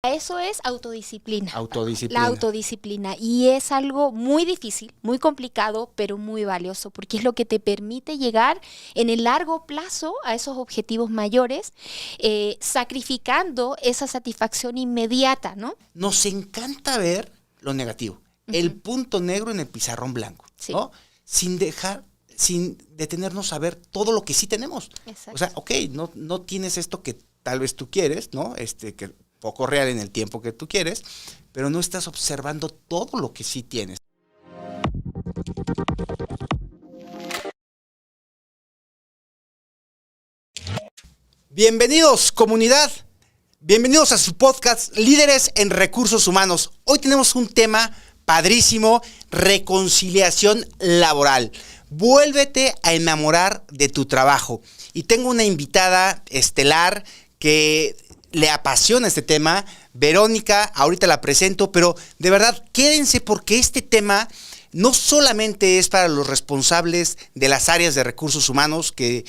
Eso es autodisciplina. Autodisciplina. La autodisciplina. Y es algo muy difícil, muy complicado, pero muy valioso, porque es lo que te permite llegar en el largo plazo a esos objetivos mayores, sacrificando esa satisfacción inmediata, ¿no? Nos encanta ver lo negativo, el punto negro en el pizarrón blanco, Sí. ¿no? Sin detenernos a ver todo lo que sí tenemos. Exacto. O sea, ok, no tienes esto que tal vez tú quieres, ¿no? Que poco real en el tiempo que tú quieres, pero no estás observando todo lo que sí tienes. Bienvenidos, comunidad. Bienvenidos a su podcast Líderes en Recursos Humanos. Hoy tenemos un tema padrísimo, reconciliación laboral. Vuélvete a enamorar de tu trabajo. Y tengo una invitada estelar que le apasiona este tema, Verónica. Ahorita la presento, pero de verdad quédense porque este tema no solamente es para los responsables de las áreas de recursos humanos que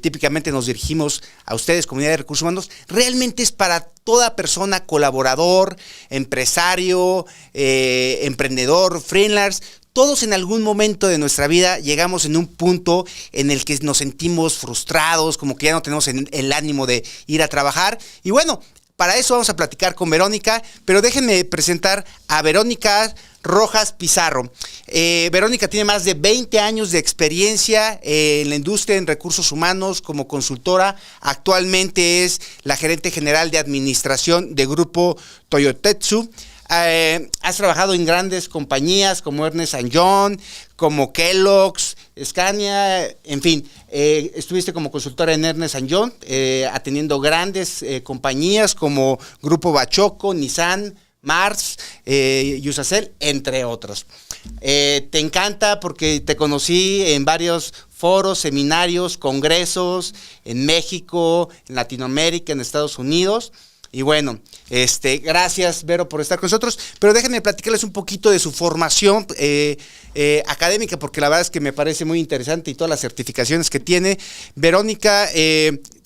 típicamente nos dirigimos a ustedes, comunidad de recursos humanos, realmente es para toda persona, colaborador, empresario, emprendedor, freelance. Todos en algún momento de nuestra vida llegamos en un punto en el que nos sentimos frustrados, como que ya no tenemos el ánimo de ir a trabajar. Y bueno, para eso vamos a platicar con Verónica, pero déjenme presentar a Verónica Rojas Pizarro. Verónica tiene más de 20 años de experiencia en la industria en recursos humanos como consultora. Actualmente es la gerente general de administración de Grupo Toyotetsu. Has trabajado en grandes compañías como Ernst & Young, como Kellogg's, Scania, en fin. Estuviste como consultora en Ernst & Young, atendiendo grandes compañías como Grupo Bachoco, Nissan, Mars, Yusacell, entre otros. Te encanta porque te conocí en varios foros, seminarios, congresos en México, en Latinoamérica, en Estados Unidos. Y bueno, gracias, Vero, por estar con nosotros, pero déjenme platicarles un poquito de su formación académica, porque la verdad es que me parece muy interesante y todas las certificaciones que tiene. Verónica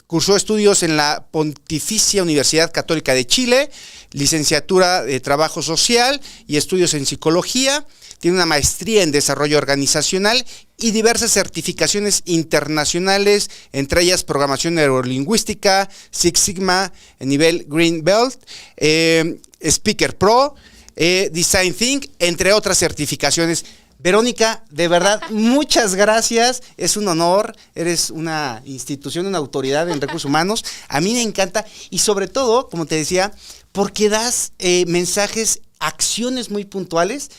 cursó estudios en la Pontificia Universidad Católica de Chile, licenciatura de Trabajo Social y estudios en Psicología. Tiene una maestría en Desarrollo Organizacional y diversas certificaciones internacionales, entre ellas Programación Neurolingüística, Six Sigma, nivel Green Belt, Speaker Pro, Design Think, entre otras certificaciones. Verónica, de verdad, muchas gracias. Es un honor. Eres una institución, una autoridad en recursos humanos. A mí me encanta y sobre todo, como te decía, porque das mensajes, acciones muy puntuales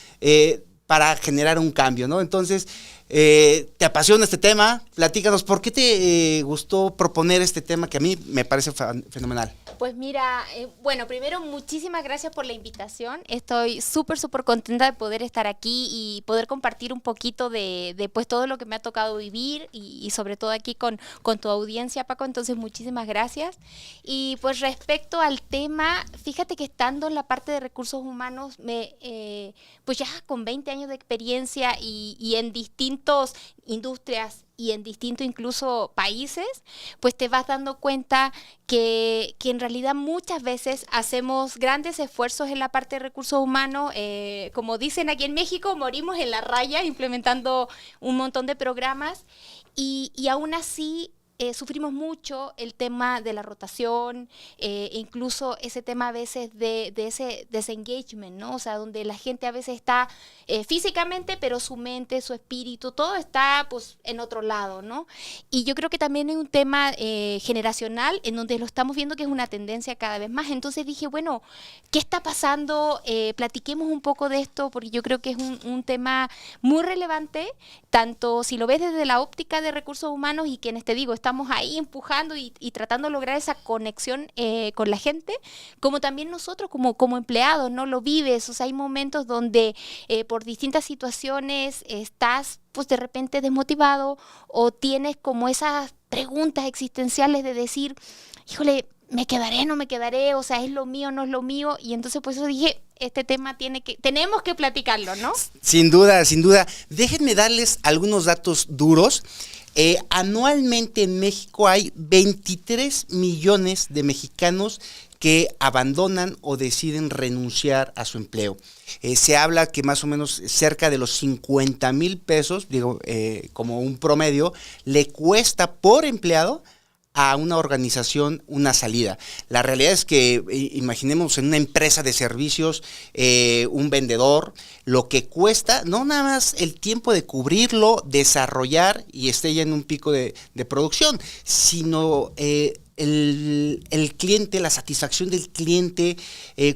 para generar un cambio, ¿no? Entonces, ¿te apasiona este tema? Platícanos, ¿por qué te gustó proponer este tema que a mí me parece fenomenal? Pues mira, bueno, primero muchísimas gracias por la invitación. Estoy súper contenta de poder estar aquí y poder compartir un poquito de pues todo lo que me ha tocado vivir y sobre todo aquí con tu audiencia, Paco. Entonces, muchísimas gracias. Y pues respecto al tema, fíjate que estando en la parte de recursos humanos, pues ya con 20 años de experiencia y en distintas industrias y en distintos incluso países, pues te vas dando cuenta que en realidad muchas veces hacemos grandes esfuerzos en la parte de recursos humanos, como dicen aquí en México, morimos en la raya implementando un montón de programas y aún así sufrimos mucho el tema de la rotación, incluso ese tema a veces de ese desengagement, ¿no? O sea, donde la gente a veces está físicamente, pero su mente, su espíritu, todo está pues en otro lado, ¿no? Y yo creo que también hay un tema generacional en donde lo estamos viendo que es una tendencia cada vez más. Entonces dije, bueno, ¿qué está pasando? Platiquemos un poco de esto, porque yo creo que es un tema muy relevante, tanto si lo ves desde la óptica de recursos humanos y quienes te digo, estamos ahí empujando y tratando de lograr esa conexión con la gente, como también nosotros como empleados, ¿no? Lo vives, o sea, hay momentos donde por distintas situaciones estás pues de repente desmotivado o tienes como esas preguntas existenciales de decir, híjole, ¿me quedaré, no me quedaré? O sea, ¿es lo mío, no es lo mío? Y entonces por eso dije, este tema tenemos que platicarlo, ¿no? Sin duda, sin duda. Déjenme darles algunos datos duros. Anualmente en México hay 23 millones de mexicanos que abandonan o deciden renunciar a su empleo. Se habla que más o menos cerca de los 50,000 pesos, como un promedio, le cuesta por empleado a una organización una salida. La realidad es que imaginemos en una empresa de servicios, un vendedor, lo que cuesta, no nada más el tiempo de cubrirlo, desarrollar y esté ya en un pico de producción, sino el cliente, la satisfacción del cliente,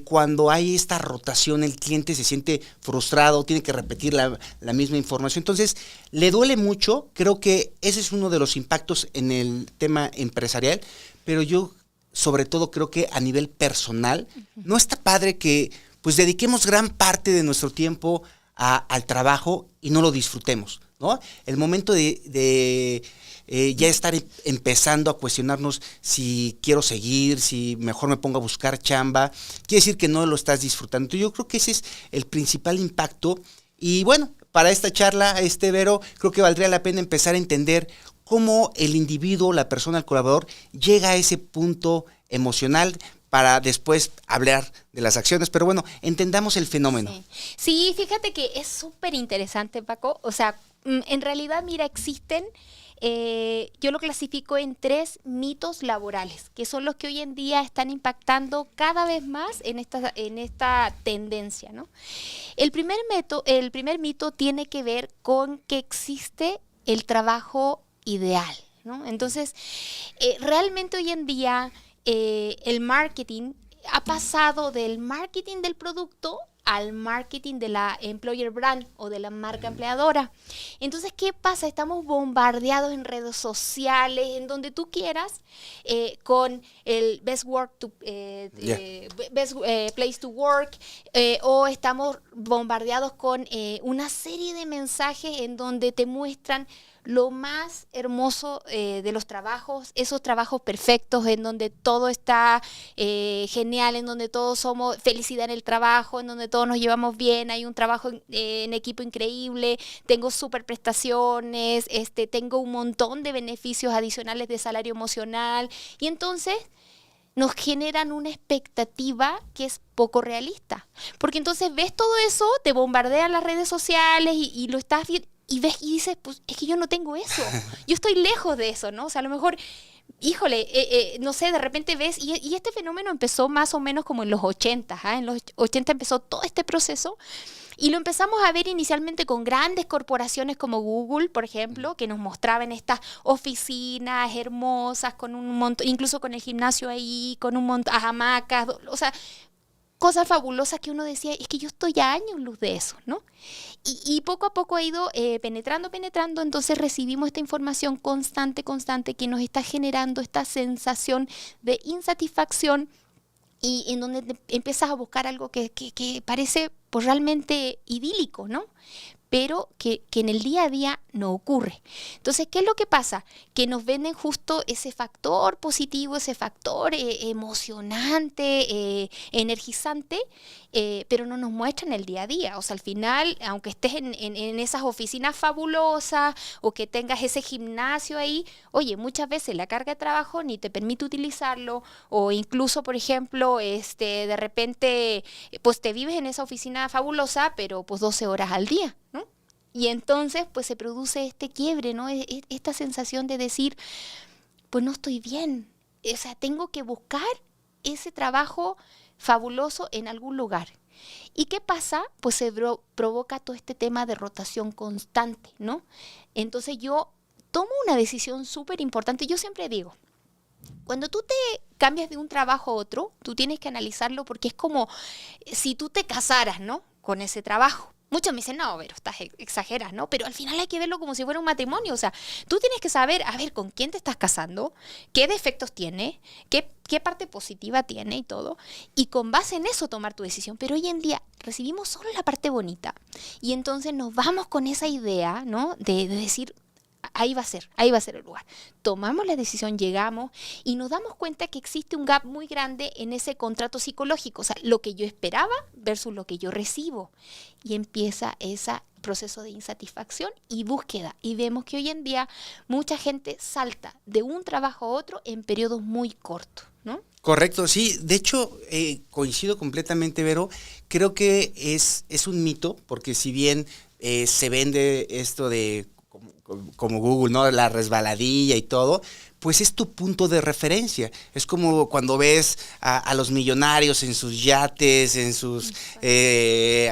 cuando hay esta rotación, el cliente se siente frustrado, tiene que repetir la misma información, entonces le duele mucho. Creo que ese es uno de los impactos en el tema empresarial, pero yo sobre todo creo que a nivel personal, no está padre que pues dediquemos gran parte de nuestro tiempo al trabajo y no lo disfrutemos, ¿no? El momento de ya estar empezando a cuestionarnos si quiero seguir, si mejor me pongo a buscar chamba, quiere decir que no lo estás disfrutando. Entonces, yo creo que ese es el principal impacto. Y bueno, para esta charla, Vero, creo que valdría la pena empezar a entender cómo el individuo, la persona, el colaborador, llega a ese punto emocional para después hablar de las acciones. Pero bueno, entendamos el fenómeno. Sí, fíjate que es súper interesante, Paco. O sea, en realidad, mira, existen... yo lo clasifico en 3 mitos laborales, que son los que hoy en día están impactando cada vez más en esta tendencia, ¿no? El primer mito tiene que ver con que existe el trabajo ideal, ¿no? Entonces, realmente hoy en día el marketing ha pasado del marketing del producto al marketing de la employer brand o de la marca empleadora. Entonces, ¿qué pasa? Estamos bombardeados en redes sociales, en donde tú quieras, con el best place to work, o estamos bombardeados con una serie de mensajes en donde te muestran lo más hermoso de los trabajos, esos trabajos perfectos en donde todo está genial, en donde todos somos felicidad en el trabajo, en donde todos nos llevamos bien, hay un trabajo en equipo increíble, tengo súper prestaciones, tengo un montón de beneficios adicionales de salario emocional, y entonces nos generan una expectativa que es poco realista, porque entonces ves todo eso, te bombardean las redes sociales y lo estás viendo, y ves y dices, pues es que yo no tengo eso, yo estoy lejos de eso, ¿no? O sea, a lo mejor, híjole, no sé, de repente ves, y este fenómeno empezó más o menos como en los 80, ¿ah? En los 80 empezó todo este proceso, y lo empezamos a ver inicialmente con grandes corporaciones como Google, por ejemplo, que nos mostraban estas oficinas hermosas, con un montón, incluso con el gimnasio ahí, con un montón, hamacas, o sea, cosas fabulosas que uno decía, es que yo estoy a años luz de eso, ¿no? Y poco a poco ha ido penetrando, entonces recibimos esta información constante que nos está generando esta sensación de insatisfacción, y en donde empiezas a buscar algo que parece pues realmente idílico, ¿no? Pero que en el día a día no ocurre. Entonces, ¿qué es lo que pasa? Que nos venden justo ese factor positivo, ese factor emocionante, energizante, pero no nos muestran el día a día. O sea, al final, aunque estés en esas oficinas fabulosas o que tengas ese gimnasio ahí, oye, muchas veces la carga de trabajo ni te permite utilizarlo, o incluso, por ejemplo, de repente, pues te vives en esa oficina fabulosa, pero pues 12 horas al día, ¿no? Y entonces, pues se produce este quiebre, ¿no? Esta sensación de decir, pues no estoy bien. O sea, tengo que buscar ese trabajo fabuloso en algún lugar. ¿Y qué pasa? Pues se provoca todo este tema de rotación constante, ¿no? Entonces yo tomo una decisión súper importante. Yo siempre digo, cuando tú te cambias de un trabajo a otro, tú tienes que analizarlo, porque es como si tú te casaras, ¿no? Con ese trabajo. Muchos me dicen, no, pero estás exageras, ¿no? Pero al final hay que verlo como si fuera un matrimonio. O sea, tú tienes que saber, a ver, con quién te estás casando, qué defectos tiene, qué parte positiva tiene y todo. Y con base en eso tomar tu decisión. Pero hoy en día recibimos solo la parte bonita. Y entonces nos vamos con esa idea, ¿no? De decir, ahí va a ser el lugar. Tomamos la decisión, llegamos y nos damos cuenta que existe un gap muy grande en ese contrato psicológico, o sea, lo que yo esperaba versus lo que yo recibo. Y empieza ese proceso de insatisfacción y búsqueda. Y vemos que hoy en día mucha gente salta de un trabajo a otro en periodos muy cortos, ¿no? Correcto, sí. De hecho, coincido completamente, Vero. Creo que es un mito, porque si bien se vende esto de como Google, ¿no? La resbaladilla y todo, pues es tu punto de referencia. Es como cuando ves a los millonarios en sus yates, en sus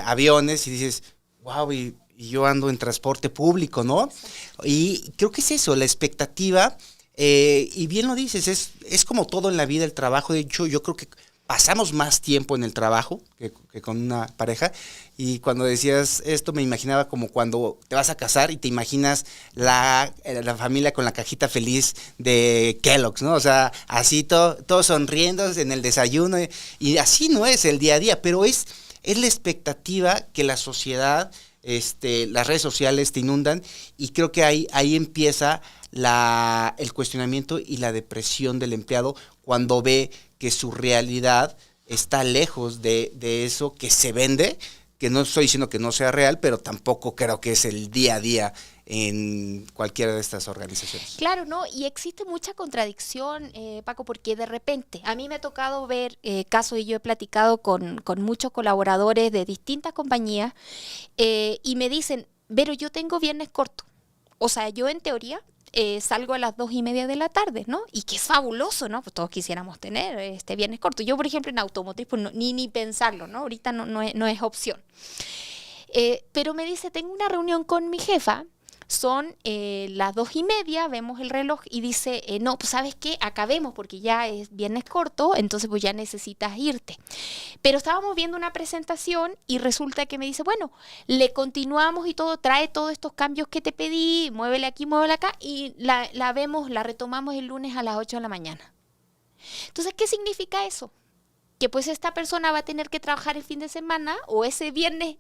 aviones y dices, wow, y yo ando en transporte público, ¿no? Y creo que es eso, la expectativa. Y bien lo dices, es como todo en la vida, el trabajo. De hecho, yo creo que pasamos más tiempo en el trabajo que con una pareja. Y cuando decías esto, me imaginaba como cuando te vas a casar y te imaginas la familia con la cajita feliz de Kellogg's, ¿no? O sea, así todos sonriendo en el desayuno. Y así no es el día a día, pero es la expectativa que la sociedad, las redes sociales te inundan, y creo que ahí empieza el cuestionamiento y la depresión del empleado cuando ve que su realidad está lejos de eso que se vende, que no estoy diciendo que no sea real, pero tampoco creo que es el día a día en cualquiera de estas organizaciones. Claro, ¿no? Y existe mucha contradicción, Paco, porque de repente a mí me ha tocado ver casos, y yo he platicado con muchos colaboradores de distintas compañías, y me dicen, pero yo tengo viernes corto. O sea, yo en teoría salgo a las 2:30 de la tarde, ¿no? Y que es fabuloso, ¿no? Pues todos quisiéramos tener este viernes corto. Yo, por ejemplo, en automotriz, pues ni pensarlo, ¿no? Ahorita no es opción. Pero me dice, tengo una reunión con mi jefa, son las 2:30, vemos el reloj y dice, no, pues ¿sabes qué? Acabemos porque ya es viernes corto, entonces pues ya necesitas irte. Pero estábamos viendo una presentación y resulta que me dice, bueno, le continuamos y todo, trae todos estos cambios que te pedí, muévele aquí, muévele acá, y la retomamos el lunes a las 8 de la mañana. Entonces, ¿qué significa eso? Que pues esta persona va a tener que trabajar el fin de semana o ese viernes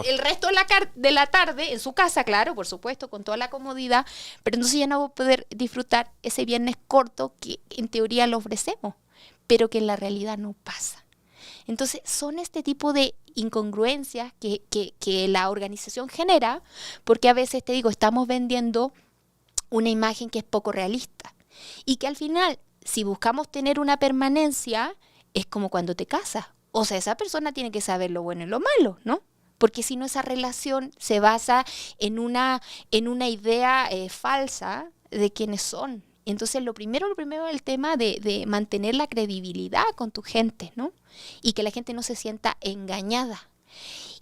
el resto de la tarde en su casa, claro, por supuesto, con toda la comodidad, pero entonces ya no va a poder disfrutar ese viernes corto que en teoría lo ofrecemos, pero que en la realidad no pasa. Entonces son este tipo de incongruencias que la organización genera, porque a veces, te digo, estamos vendiendo una imagen que es poco realista y que al final, si buscamos tener una permanencia, es como cuando te casas. O sea, esa persona tiene que saber lo bueno y lo malo, ¿no? Porque si no, esa relación se basa en una idea falsa de quiénes son. Entonces, lo primero es el tema de mantener la credibilidad con tu gente, ¿no? Y que la gente no se sienta engañada.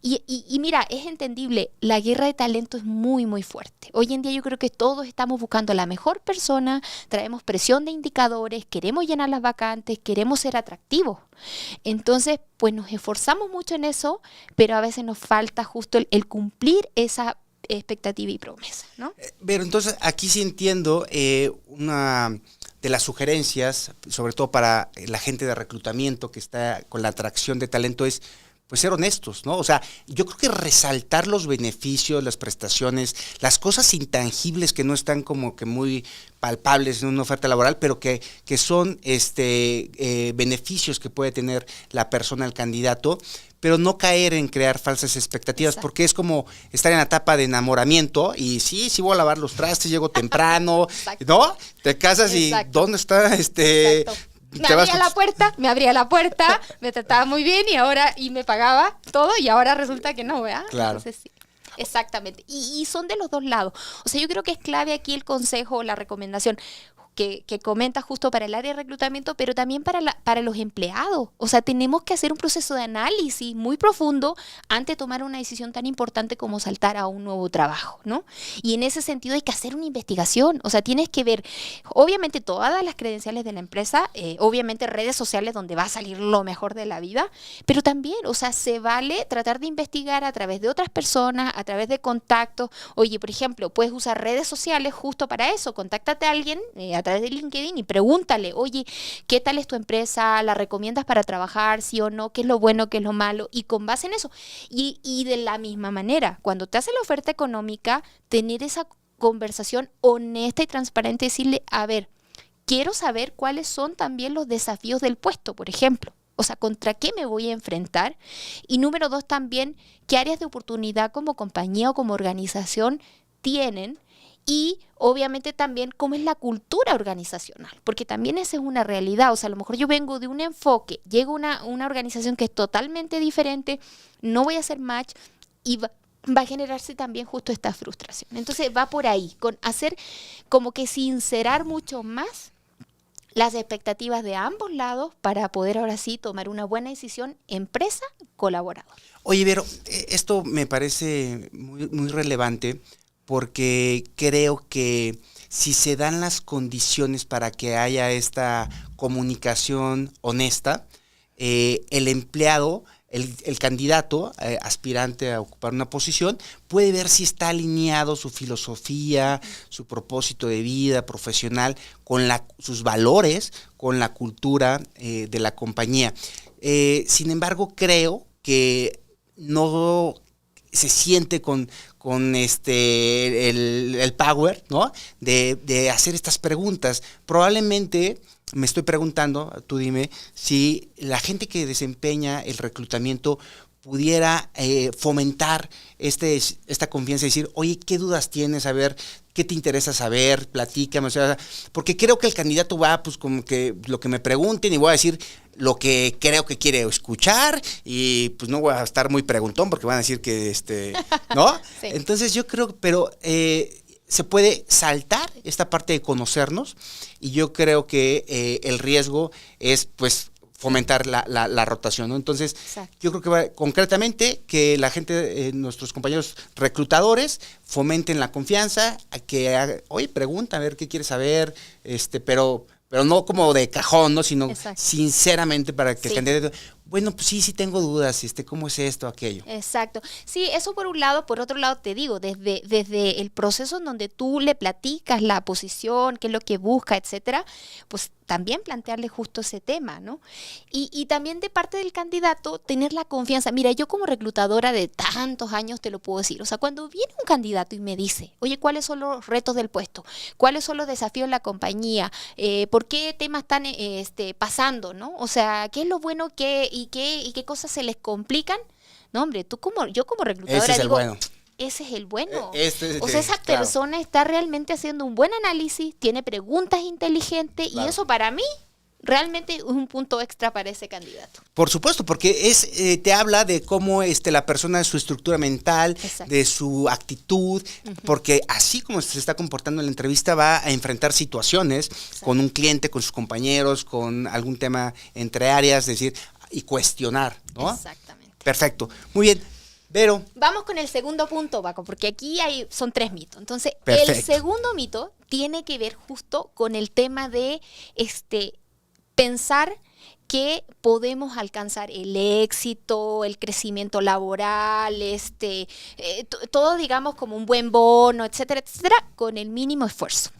Y mira, es entendible, la guerra de talento es muy, muy fuerte. Hoy en día yo creo que todos estamos buscando a la mejor persona, traemos presión de indicadores, queremos llenar las vacantes, queremos ser atractivos. Entonces, pues nos esforzamos mucho en eso, pero a veces nos falta justo el cumplir esa expectativa y promesa, ¿no? Pero entonces aquí sí entiendo una de las sugerencias, sobre todo para la gente de reclutamiento que está con la atracción de talento, es pues ser honestos, ¿no? O sea, yo creo que resaltar los beneficios, las prestaciones, las cosas intangibles que no están como que muy palpables en una oferta laboral, pero que son beneficios que puede tener la persona, el candidato, pero no caer en crear falsas expectativas. Exacto. Porque es como estar en la etapa de enamoramiento y sí voy a lavar los trastes, llego temprano, ¿no? Te casas. Exacto. Y ¿dónde está Exacto. Me abría la puerta, me trataba muy bien y me pagaba todo y ahora resulta que no, ¿verdad? Claro. Entonces, sí, exactamente. Y son de los dos lados. O sea, yo creo que es clave aquí el consejo, la recomendación que comenta justo para el área de reclutamiento, pero también para los empleados. O sea, tenemos que hacer un proceso de análisis muy profundo antes de tomar una decisión tan importante como saltar a un nuevo trabajo, ¿no? Y en ese sentido hay que hacer una investigación. O sea, tienes que ver, obviamente, todas las credenciales de la empresa, obviamente redes sociales donde va a salir lo mejor de la vida, pero también, o sea, se vale tratar de investigar a través de otras personas, a través de contactos. Oye, por ejemplo, puedes usar redes sociales justo para eso. Contáctate a alguien a través de LinkedIn y pregúntale, oye, ¿qué tal es tu empresa? ¿La recomiendas para trabajar? ¿Sí o no? ¿Qué es lo bueno? ¿Qué es lo malo? Y con base en eso. Y de la misma manera, cuando te hace la oferta económica, tener esa conversación honesta y transparente, decirle, a ver, quiero saber cuáles son también los desafíos del puesto, por ejemplo. O sea, ¿contra qué me voy a enfrentar? Y número 2 también, ¿qué áreas de oportunidad como compañía o como organización tienen? Y obviamente también cómo es la cultura organizacional, porque también esa es una realidad. O sea, a lo mejor yo vengo de un enfoque, llego a una organización que es totalmente diferente, no voy a hacer match y va a generarse también justo esta frustración. Entonces va por ahí, con hacer como que sincerar mucho más las expectativas de ambos lados para poder ahora sí tomar una buena decisión empresa-colaborador. Oye, Vero, esto me parece muy relevante porque creo que si se dan las condiciones para que haya esta comunicación honesta, el empleado, el candidato aspirante a ocupar una posición, puede ver si está alineado su filosofía, su propósito de vida profesional, con sus valores, con la cultura de la compañía. Sin embargo, creo que no se siente con el power, ¿no? de hacer estas preguntas. Probablemente me estoy preguntando, tú dime, si la gente que desempeña el reclutamiento pudiera fomentar esta confianza y decir, oye, ¿qué dudas tienes? A ver, ¿qué te interesa saber? Platícame. O sea, porque creo que el candidato va, pues, como que lo que me pregunten y voy a decir lo que creo que quiere escuchar y pues no voy a estar muy preguntón porque van a decir que, ¿no? Sí. Entonces yo creo, pero se puede saltar esta parte de conocernos y yo creo que el riesgo es, pues, fomentar la rotación, ¿no? Entonces, exacto, yo creo que va concretamente que la gente, nuestros compañeros reclutadores, fomenten la confianza, oye, pregunta, a ver qué quieres saber, pero no como de cajón, ¿no? Sino exacto, sinceramente para que sí, el candidato, bueno, pues sí tengo dudas, ¿cómo es esto, aquello? Exacto. Sí, eso por un lado. Por otro lado, te digo, desde el proceso en donde tú le platicas la posición, qué es lo que busca, etcétera, pues también plantearle justo ese tema, ¿no? Y también de parte del candidato, tener la confianza. Mira, yo como reclutadora de tantos años te lo puedo decir. O sea, cuando viene un candidato y me dice, oye, ¿cuáles son los retos del puesto? ¿Cuáles son los desafíos de la compañía? ¿Por qué temas están pasando, ¿no? O sea, ¿qué es lo bueno y qué cosas se les complican? No, hombre, yo como reclutadora ese es digo, el bueno. Ese es el bueno. O sea, esa persona está realmente haciendo un buen análisis, tiene preguntas inteligentes, claro, y eso para mí realmente es un punto extra para ese candidato. Por supuesto, porque te habla de cómo la persona, de su estructura mental, exacto, de su actitud, porque así como se está comportando en la entrevista va a enfrentar situaciones, exacto, con un cliente, con sus compañeros, con algún tema entre áreas, es decir, y cuestionar, ¿no? Exactamente. Perfecto. Muy bien. Vero. Vamos con el segundo punto, Paco, porque aquí son 3 mitos. Entonces, perfecto, el segundo mito tiene que ver justo con el tema de pensar que podemos alcanzar el éxito, el crecimiento laboral, todo, digamos, como un buen bono, etcétera, etcétera, con el mínimo esfuerzo.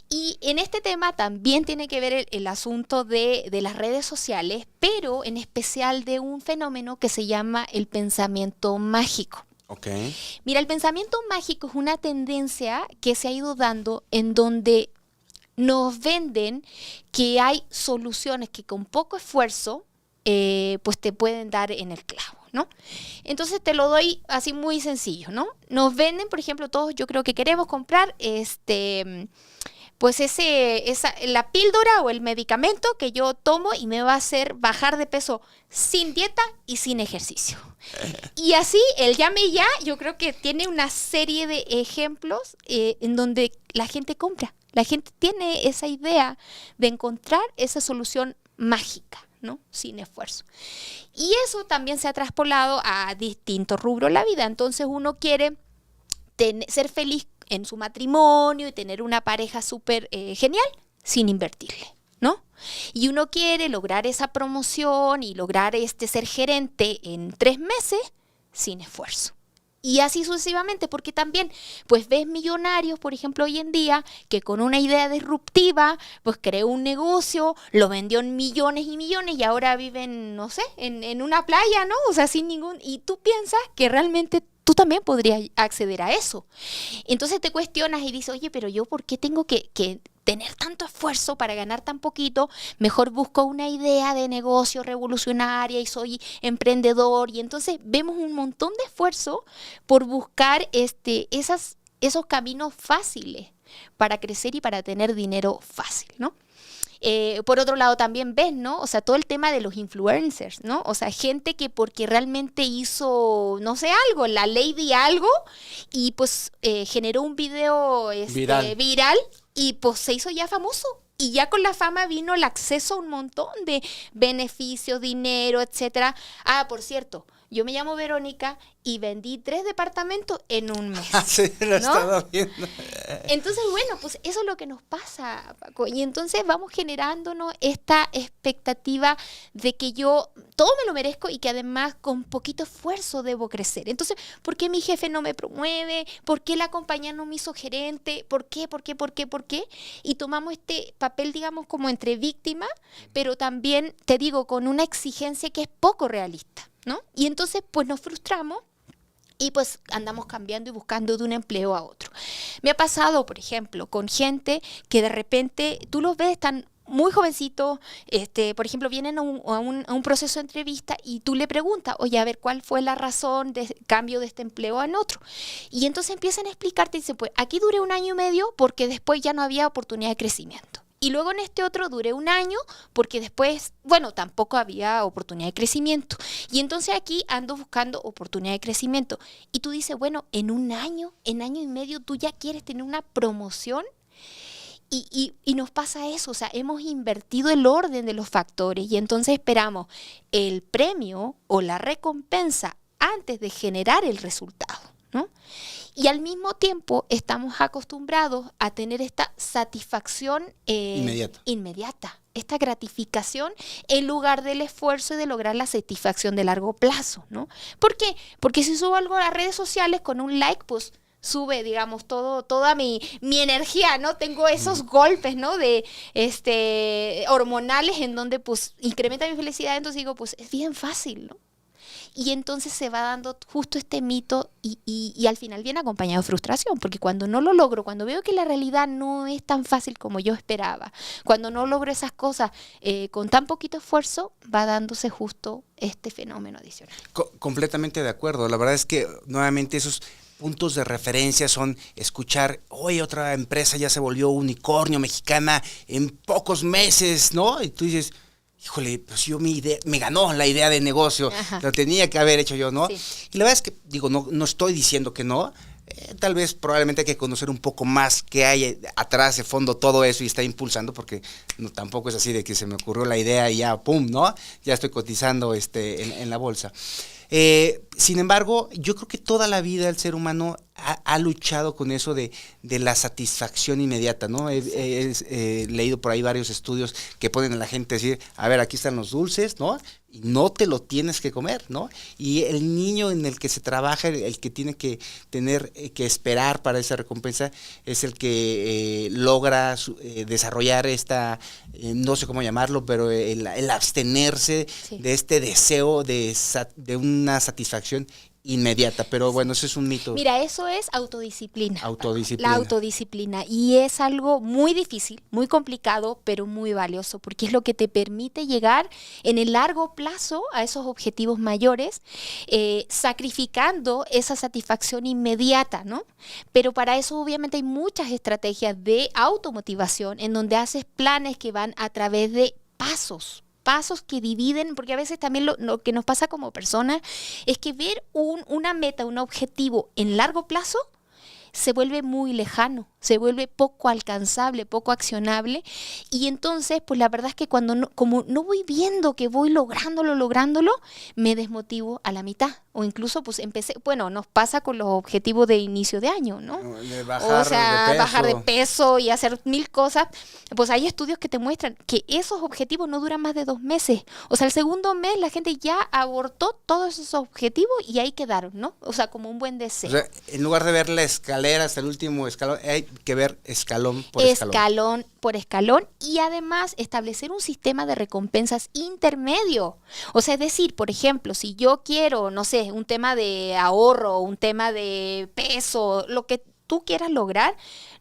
Y en este tema también tiene que ver el asunto de las redes sociales, pero en especial de un fenómeno que se llama el pensamiento mágico. Okay. Mira, el pensamiento mágico es una tendencia que se ha ido dando en donde nos venden que hay soluciones que con poco esfuerzo pues te pueden dar en el clavo, ¿no? Entonces te lo doy así muy sencillo, ¿no? Nos venden, por ejemplo, todos yo creo que queremos comprar pues la píldora o el medicamento que yo tomo y me va a hacer bajar de peso sin dieta y sin ejercicio. Y así, el llame ya, yo creo que tiene una serie de ejemplos en donde la gente compra. La gente tiene esa idea de encontrar esa solución mágica, ¿no? Sin esfuerzo. Y eso también se ha traspolado a distintos rubros de la vida. Entonces uno quiere ser feliz en su matrimonio y tener una pareja súper genial sin invertirle, ¿no? Y uno quiere lograr esa promoción y lograr ser gerente en 3 meses sin esfuerzo. Y así sucesivamente, porque también pues ves millonarios, por ejemplo, hoy en día, que con una idea disruptiva, pues creó un negocio, lo vendió en millones y millones y ahora viven, no sé, en una playa, ¿no? O sea, sin ningún... Y tú piensas que realmente tú también podrías acceder a eso. Entonces te cuestionas y dices, oye, pero yo, ¿por qué tengo que tener tanto esfuerzo para ganar tan poquito? Mejor busco una idea de negocio revolucionaria y soy emprendedor. Y entonces vemos un montón de esfuerzo por buscar esas esos caminos fáciles para crecer y para tener dinero fácil, ¿no? Por otro lado también ves, ¿no? O sea, todo el tema de los influencers, ¿no? O sea, gente que porque realmente hizo, no sé, algo, la ley de algo y pues generó un video viral y pues se hizo ya famoso. Y ya con la fama vino el acceso a un montón de beneficios, dinero, etcétera. Ah, por cierto, yo me llamo Verónica y vendí 3 departamentos en un mes. Sí, lo estaba viendo. Entonces, bueno, pues eso es lo que nos pasa, Paco. Y entonces vamos generándonos esta expectativa de que yo todo me lo merezco y que además con poquito esfuerzo debo crecer. Entonces, ¿por qué mi jefe no me promueve? ¿Por qué la compañía no me hizo gerente? ¿Por qué? Y tomamos este papel, digamos, como entre víctima, pero también, te digo, con una exigencia que es poco realista, ¿no? Y entonces, pues nos frustramos y pues andamos cambiando y buscando de un empleo a otro. Me ha pasado, por ejemplo, con gente que de repente tú los ves tan muy jovencitos, por ejemplo, vienen a un proceso de entrevista y tú le preguntas, oye, a ver, ¿cuál fue la razón de cambio de este empleo en otro? Y entonces empiezan a explicarte y dicen, pues aquí duré 1 año y medio porque después ya no había oportunidad de crecimiento. Y luego en este otro duré 1 año porque después, bueno, tampoco había oportunidad de crecimiento. Y entonces aquí ando buscando oportunidad de crecimiento. Y tú dices, bueno, en 1 año, en 1 año y medio, tú ya quieres tener una promoción. Y nos pasa eso, o sea, hemos invertido el orden de los factores y entonces esperamos el premio o la recompensa antes de generar el resultado, ¿no? Y al mismo tiempo estamos acostumbrados a tener esta satisfacción inmediata, esta gratificación en lugar del esfuerzo y de lograr la satisfacción de largo plazo, ¿no? ¿Por qué? Porque si subo algo a las redes sociales con un like, pues sube, digamos, toda mi energía, ¿no? Tengo esos golpes, ¿no? De hormonales en donde pues incrementa mi felicidad, entonces digo, pues es bien fácil, ¿no? Y entonces se va dando justo este mito y al final viene acompañado de frustración, porque cuando no lo logro, cuando veo que la realidad no es tan fácil como yo esperaba, cuando no logro esas cosas con tan poquito esfuerzo, va dándose justo este fenómeno adicional. Completamente de acuerdo. La verdad es que nuevamente esos puntos de referencia son escuchar, oye, otra empresa ya se volvió unicornio mexicana en pocos meses, ¿no? Y tú dices, híjole, pues yo me ganó la idea de negocio, lo tenía que haber hecho yo, ¿no? Sí. Y la verdad es que, digo, no estoy diciendo que no, tal vez probablemente hay que conocer un poco más qué hay atrás, de fondo, todo eso y está impulsando, porque tampoco es así de que se me ocurrió la idea y ya, pum, ¿no? Ya estoy cotizando en la bolsa. Sin embargo, yo creo que toda la vida el ser humano ha luchado con eso de la satisfacción inmediata, ¿no? He leído por ahí varios estudios que ponen a la gente a decir, a ver, aquí están los dulces, ¿no? Y no te lo tienes que comer, ¿no? Y el niño en el que se trabaja, el que tiene que tener que esperar para esa recompensa, es el que logra desarrollar no sé cómo llamarlo, pero el abstenerse de este deseo de una satisfacción inmediata, pero bueno, eso es un mito. Mira, eso es autodisciplina. La autodisciplina. Y es algo muy difícil, muy complicado, pero muy valioso, porque es lo que te permite llegar en el largo plazo a esos objetivos mayores, sacrificando esa satisfacción inmediata, ¿no? Pero para eso obviamente hay muchas estrategias de automotivación en donde haces planes que van a través de pasos que dividen, porque a veces también lo que nos pasa como personas es que ver una meta, un objetivo en largo plazo se vuelve muy lejano, se vuelve poco alcanzable, poco accionable, y entonces pues la verdad es que como no voy viendo que voy lográndolo, me desmotivo a la mitad, o incluso pues nos pasa con los objetivos de inicio de año, ¿no? Bajar de peso y hacer 1000 cosas, pues hay estudios que te muestran que esos objetivos no duran más de 2 meses, o sea, el segundo mes la gente ya abortó todos esos objetivos y ahí quedaron, ¿no? O sea, como un buen deseo. O sea, en lugar de ver la escalera hasta el último escalón, hay que ver escalón por escalón y además establecer un sistema de recompensas intermedio. O sea, es decir, por ejemplo, si yo quiero, no sé, un tema de ahorro, un tema de peso, lo que tú quieras lograr,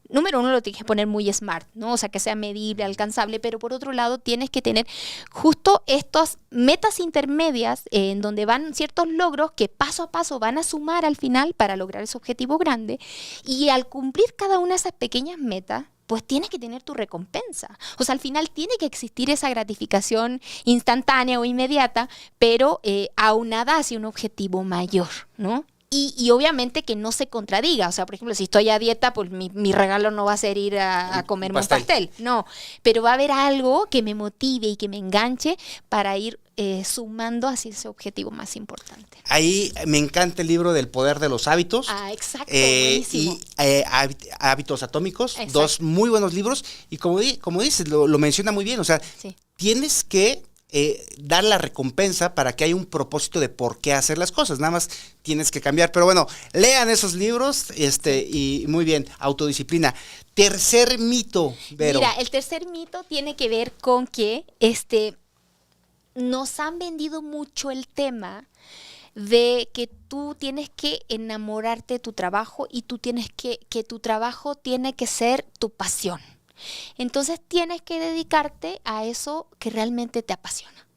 número uno lo tienes que poner muy smart, ¿no? O sea, que sea medible, alcanzable, pero por otro lado tienes que tener justo estas metas intermedias en donde van ciertos logros que paso a paso van a sumar al final para lograr ese objetivo grande, y al cumplir cada una de esas pequeñas metas, pues tienes que tener tu recompensa. O sea, al final tiene que existir esa gratificación instantánea o inmediata, pero aunada hacia un objetivo mayor, ¿no? Y obviamente que no se contradiga. O sea, por ejemplo, si estoy a dieta, pues mi regalo no va a ser ir a comerme un pastel. No, pero va a haber algo que me motive y que me enganche para ir sumando hacia ese objetivo más importante. Ahí me encanta el libro del poder de los hábitos. Exacto, buenísimo. Y hábitos atómicos, exacto. 2 muy buenos libros. Y como dices, lo menciona muy bien. O sea, sí, tienes que dar la recompensa para que haya un propósito de por qué hacer las cosas. Nada más tienes que cambiar. Pero bueno, lean esos libros y muy bien, autodisciplina. Tercer mito, Vero. Mira, el tercer mito tiene que ver con que nos han vendido mucho el tema de que tú tienes que enamorarte de tu trabajo y tú tienes que tu trabajo tiene que ser tu pasión. Entonces tienes que dedicarte a eso que realmente te apasiona.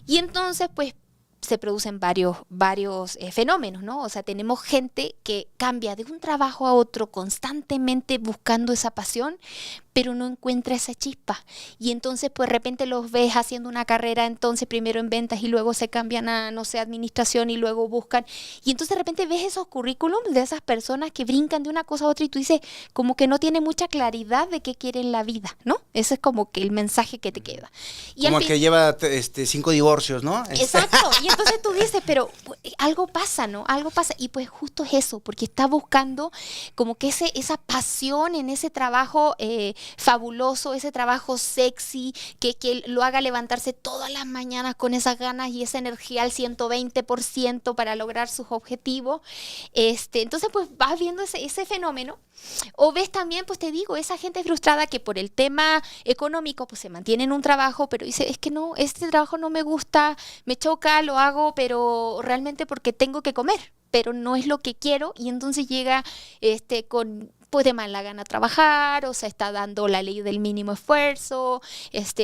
Y entonces, pues, se producen varios fenómenos, ¿no? O sea, tenemos gente que cambia de un trabajo a otro constantemente buscando esa pasión, pero no encuentra esa chispa. Y entonces, pues, de repente los ves haciendo una carrera, entonces primero en ventas y luego se cambian a, no sé, administración y luego buscan. Y entonces de repente ves esos currículums de esas personas que brincan de una cosa a otra y tú dices, como que no tiene mucha claridad de qué quiere en la vida, ¿no? Ese es como que el mensaje que te queda. Y como el que lleva 5 divorcios, ¿no? Exacto. Y entonces tú dices, pero algo pasa, ¿no? Algo pasa. Y pues justo es eso, porque está buscando como que esa pasión en ese trabajo fabuloso, ese trabajo sexy, que lo haga levantarse todas las mañanas con esas ganas y esa energía al 120% para lograr sus objetivos. Entonces, pues vas viendo ese fenómeno. O ves también, pues te digo, esa gente frustrada que por el tema económico pues se mantiene en un trabajo, pero dice, es que no, este trabajo no me gusta, me choca, lo hago, pero realmente porque tengo que comer, pero no es lo que quiero, y entonces llega con pues de mala gana trabajar, o sea, está dando la ley del mínimo esfuerzo,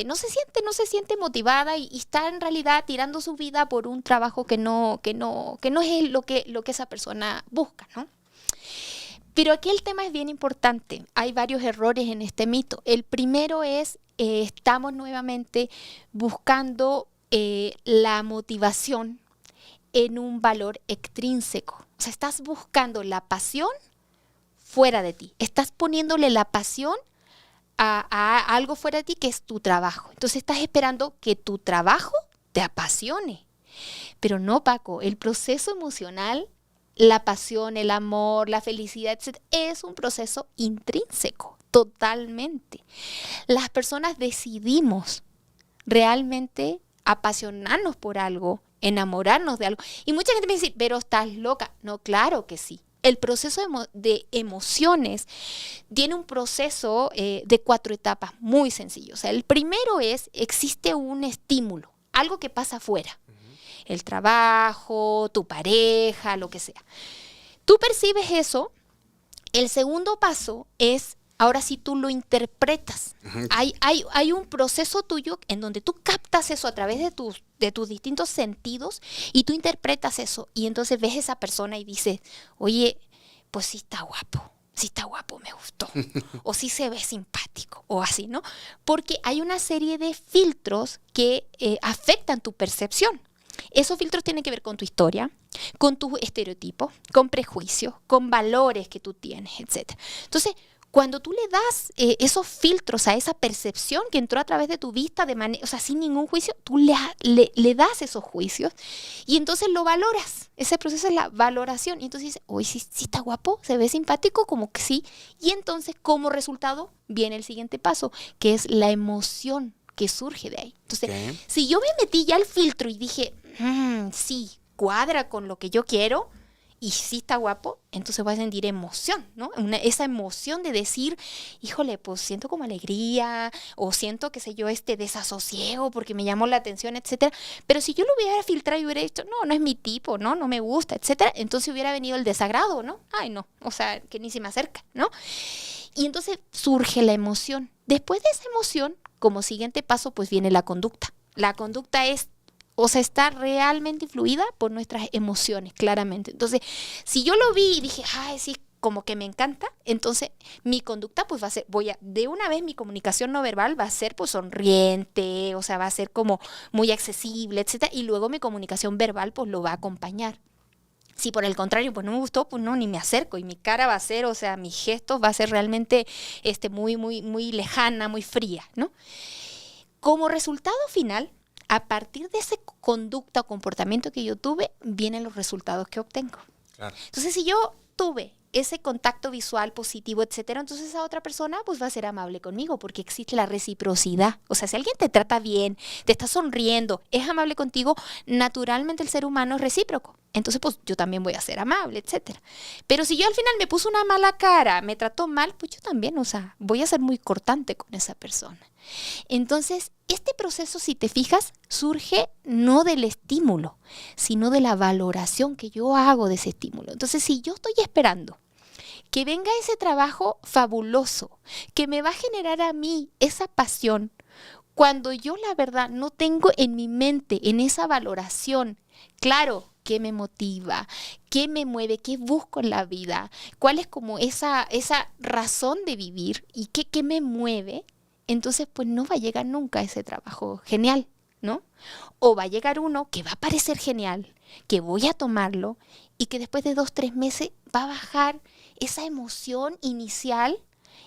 no se siente motivada y está en realidad tirando su vida por un trabajo que no es lo que esa persona busca, ¿no? Pero aquí el tema es bien importante. Hay varios errores en este mito. El primero es, estamos nuevamente buscando la motivación en un valor extrínseco. O sea, estás buscando la pasión fuera de ti. Estás poniéndole la pasión a algo fuera de ti que es tu trabajo. Entonces estás esperando que tu trabajo te apasione. Pero no, Paco, el proceso emocional, la pasión, el amor, la felicidad, etc., es un proceso intrínseco, totalmente. Las personas decidimos realmente apasionarnos por algo, enamorarnos de algo. Y mucha gente me dice, pero estás loca. No, claro que sí. El proceso de emociones tiene un proceso de 4 etapas muy sencillo. O sea, el primero existe un estímulo, algo que pasa afuera. El trabajo, tu pareja, lo que sea. Tú percibes eso. El segundo paso es, ahora sí tú lo interpretas. Uh-huh. Hay un proceso tuyo en donde tú captas eso a través de tus distintos sentidos y tú interpretas eso. Y entonces ves a esa persona y dices, oye, pues sí está guapo, me gustó. O sí se ve simpático, o así, ¿no? Porque hay una serie de filtros que afectan tu percepción. Esos filtros tienen que ver con tu historia, con tus estereotipos, con prejuicios, con valores que tú tienes, etc. Entonces, cuando tú le das esos filtros a esa percepción que entró a través de tu vista, o sea, sin ningún juicio, tú le das esos juicios y entonces lo valoras. Ese proceso es la valoración. Y entonces dices, oye, sí está guapo, se ve simpático, como que sí. Y entonces, como resultado, viene el siguiente paso, que es la emoción que surge de ahí. Entonces, si yo me metí ya al filtro y dije, sí, cuadra con lo que yo quiero, y sí está guapo, entonces voy a sentir emoción, ¿no? Esa emoción de decir, híjole, pues siento como alegría, o siento, qué sé yo, desasosiego porque me llamó la atención, etcétera. Pero si yo lo hubiera filtrado y hubiera dicho, no es mi tipo, no me gusta, etcétera, entonces hubiera venido el desagrado, ¿no? Ay, no, o sea, que ni se me acerca, ¿no? Y entonces surge la emoción. Después de esa emoción, como siguiente paso, pues viene la conducta. La conducta está realmente influida por nuestras emociones, claramente. Entonces, si yo lo vi y dije, ay, sí, como que me encanta, entonces mi conducta pues va a ser, de una vez mi comunicación no verbal va a ser pues sonriente, o sea, va a ser como muy accesible, etcétera, y luego mi comunicación verbal pues lo va a acompañar. Si por el contrario, pues no me gustó, pues no, ni me acerco y mi cara va a ser, o sea, mis gestos va a ser realmente muy, muy, muy lejana, muy fría, ¿no? Como resultado final, a partir de esa conducta o comportamiento que yo tuve, vienen los resultados que obtengo. Claro. Entonces, si yo tuve ese contacto visual positivo, etcétera, entonces esa otra persona pues va a ser amable conmigo porque existe la reciprocidad. O sea, si alguien te trata bien, te está sonriendo, es amable contigo, naturalmente el ser humano es recíproco. Entonces, pues yo también voy a ser amable, etcétera. Pero si yo al final me puse una mala cara, me trató mal, pues yo también, o sea, voy a ser muy cortante con esa persona. Entonces, este proceso, si te fijas, surge no del estímulo, sino de la valoración que yo hago de ese estímulo. Entonces, si yo estoy esperando que venga ese trabajo fabuloso, que me va a generar a mí esa pasión, cuando yo la verdad no tengo en mi mente, en esa valoración, claro, qué me motiva, qué me mueve, qué busco en la vida, cuál es como esa razón de vivir y qué me mueve, entonces pues no va a llegar nunca ese trabajo genial, ¿no? O va a llegar uno que va a parecer genial, que voy a tomarlo y que después de 2, 3 meses va a bajar esa emoción inicial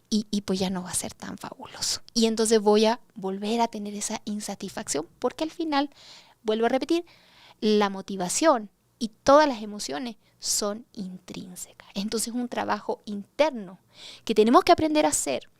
y pues ya no va a ser tan fabuloso. Y entonces voy a volver a tener esa insatisfacción porque al final, vuelvo a repetir, la motivación y todas las emociones son intrínsecas. Entonces es un trabajo interno que tenemos que aprender a hacer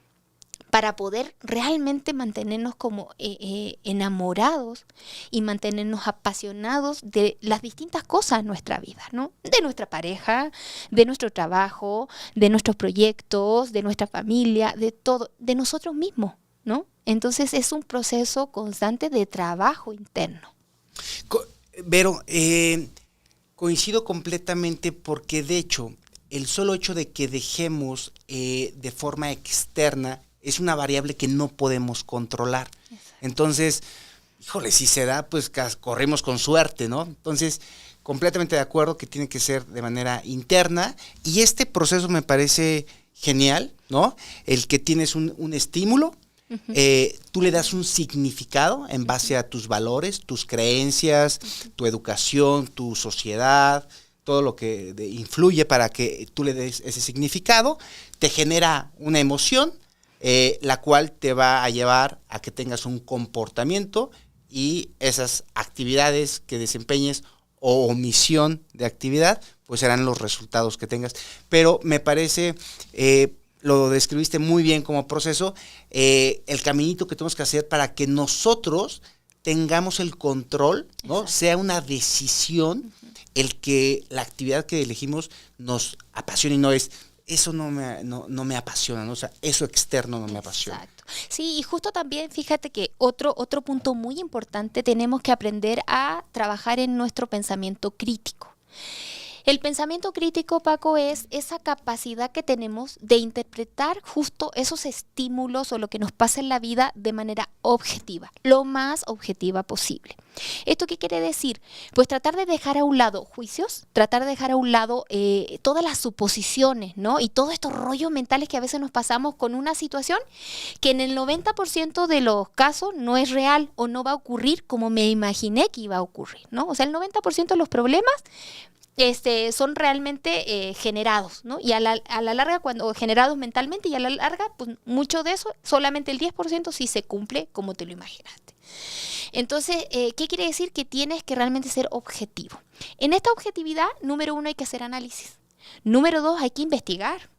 para poder realmente mantenernos como enamorados y mantenernos apasionados de las distintas cosas en nuestra vida, ¿no? De nuestra pareja, de nuestro trabajo, de nuestros proyectos, de nuestra familia, de todo, de nosotros mismos, ¿no? Entonces es un proceso constante de trabajo interno. Vero, coincido completamente porque de hecho el solo hecho de que dejemos de forma externa es una variable que no podemos controlar. Exacto. Entonces, híjole, si se da, pues corremos con suerte, ¿no? Entonces, completamente de acuerdo que tiene que ser de manera interna y este proceso me parece genial, ¿no? El que tienes un estímulo, uh-huh. Tú le das un significado en base a tus valores, tus creencias, uh-huh. tu educación, tu sociedad, todo lo que influye para que tú le des ese significado, te genera una emoción, la cual te va a llevar a que tengas un comportamiento y esas actividades que desempeñes o omisión de actividad, pues serán los resultados que tengas. Pero me parece, lo describiste muy bien como proceso, el caminito que tenemos que hacer para que nosotros tengamos el control, ¿no? Sea una decisión el que la actividad que elegimos nos apasione y no es eso no me apasiona, ¿no? O sea, eso externo no me apasiona. Exacto. Sí, y justo también fíjate que otro punto muy importante, tenemos que aprender a trabajar en nuestro pensamiento crítico. El pensamiento crítico, Paco, es esa capacidad que tenemos de interpretar justo esos estímulos o lo que nos pasa en la vida de manera objetiva, lo más objetiva posible. ¿Esto qué quiere decir? Pues tratar de dejar a un lado juicios, tratar de dejar a un lado todas las suposiciones, ¿no? Y todos estos rollos mentales que a veces nos pasamos con una situación que en el 90% de los casos no es real o no va a ocurrir como me imaginé que iba a ocurrir, ¿no? O sea, el 90% de los problemas son realmente generados, ¿no? Y a la larga, cuando generados mentalmente, y a la larga, pues mucho de eso, solamente el 10% sí se cumple como te lo imaginaste. Entonces, ¿qué quiere decir? Que tienes que realmente ser objetivo. En esta objetividad, número 1, hay que hacer análisis. Número 2, hay que investigar.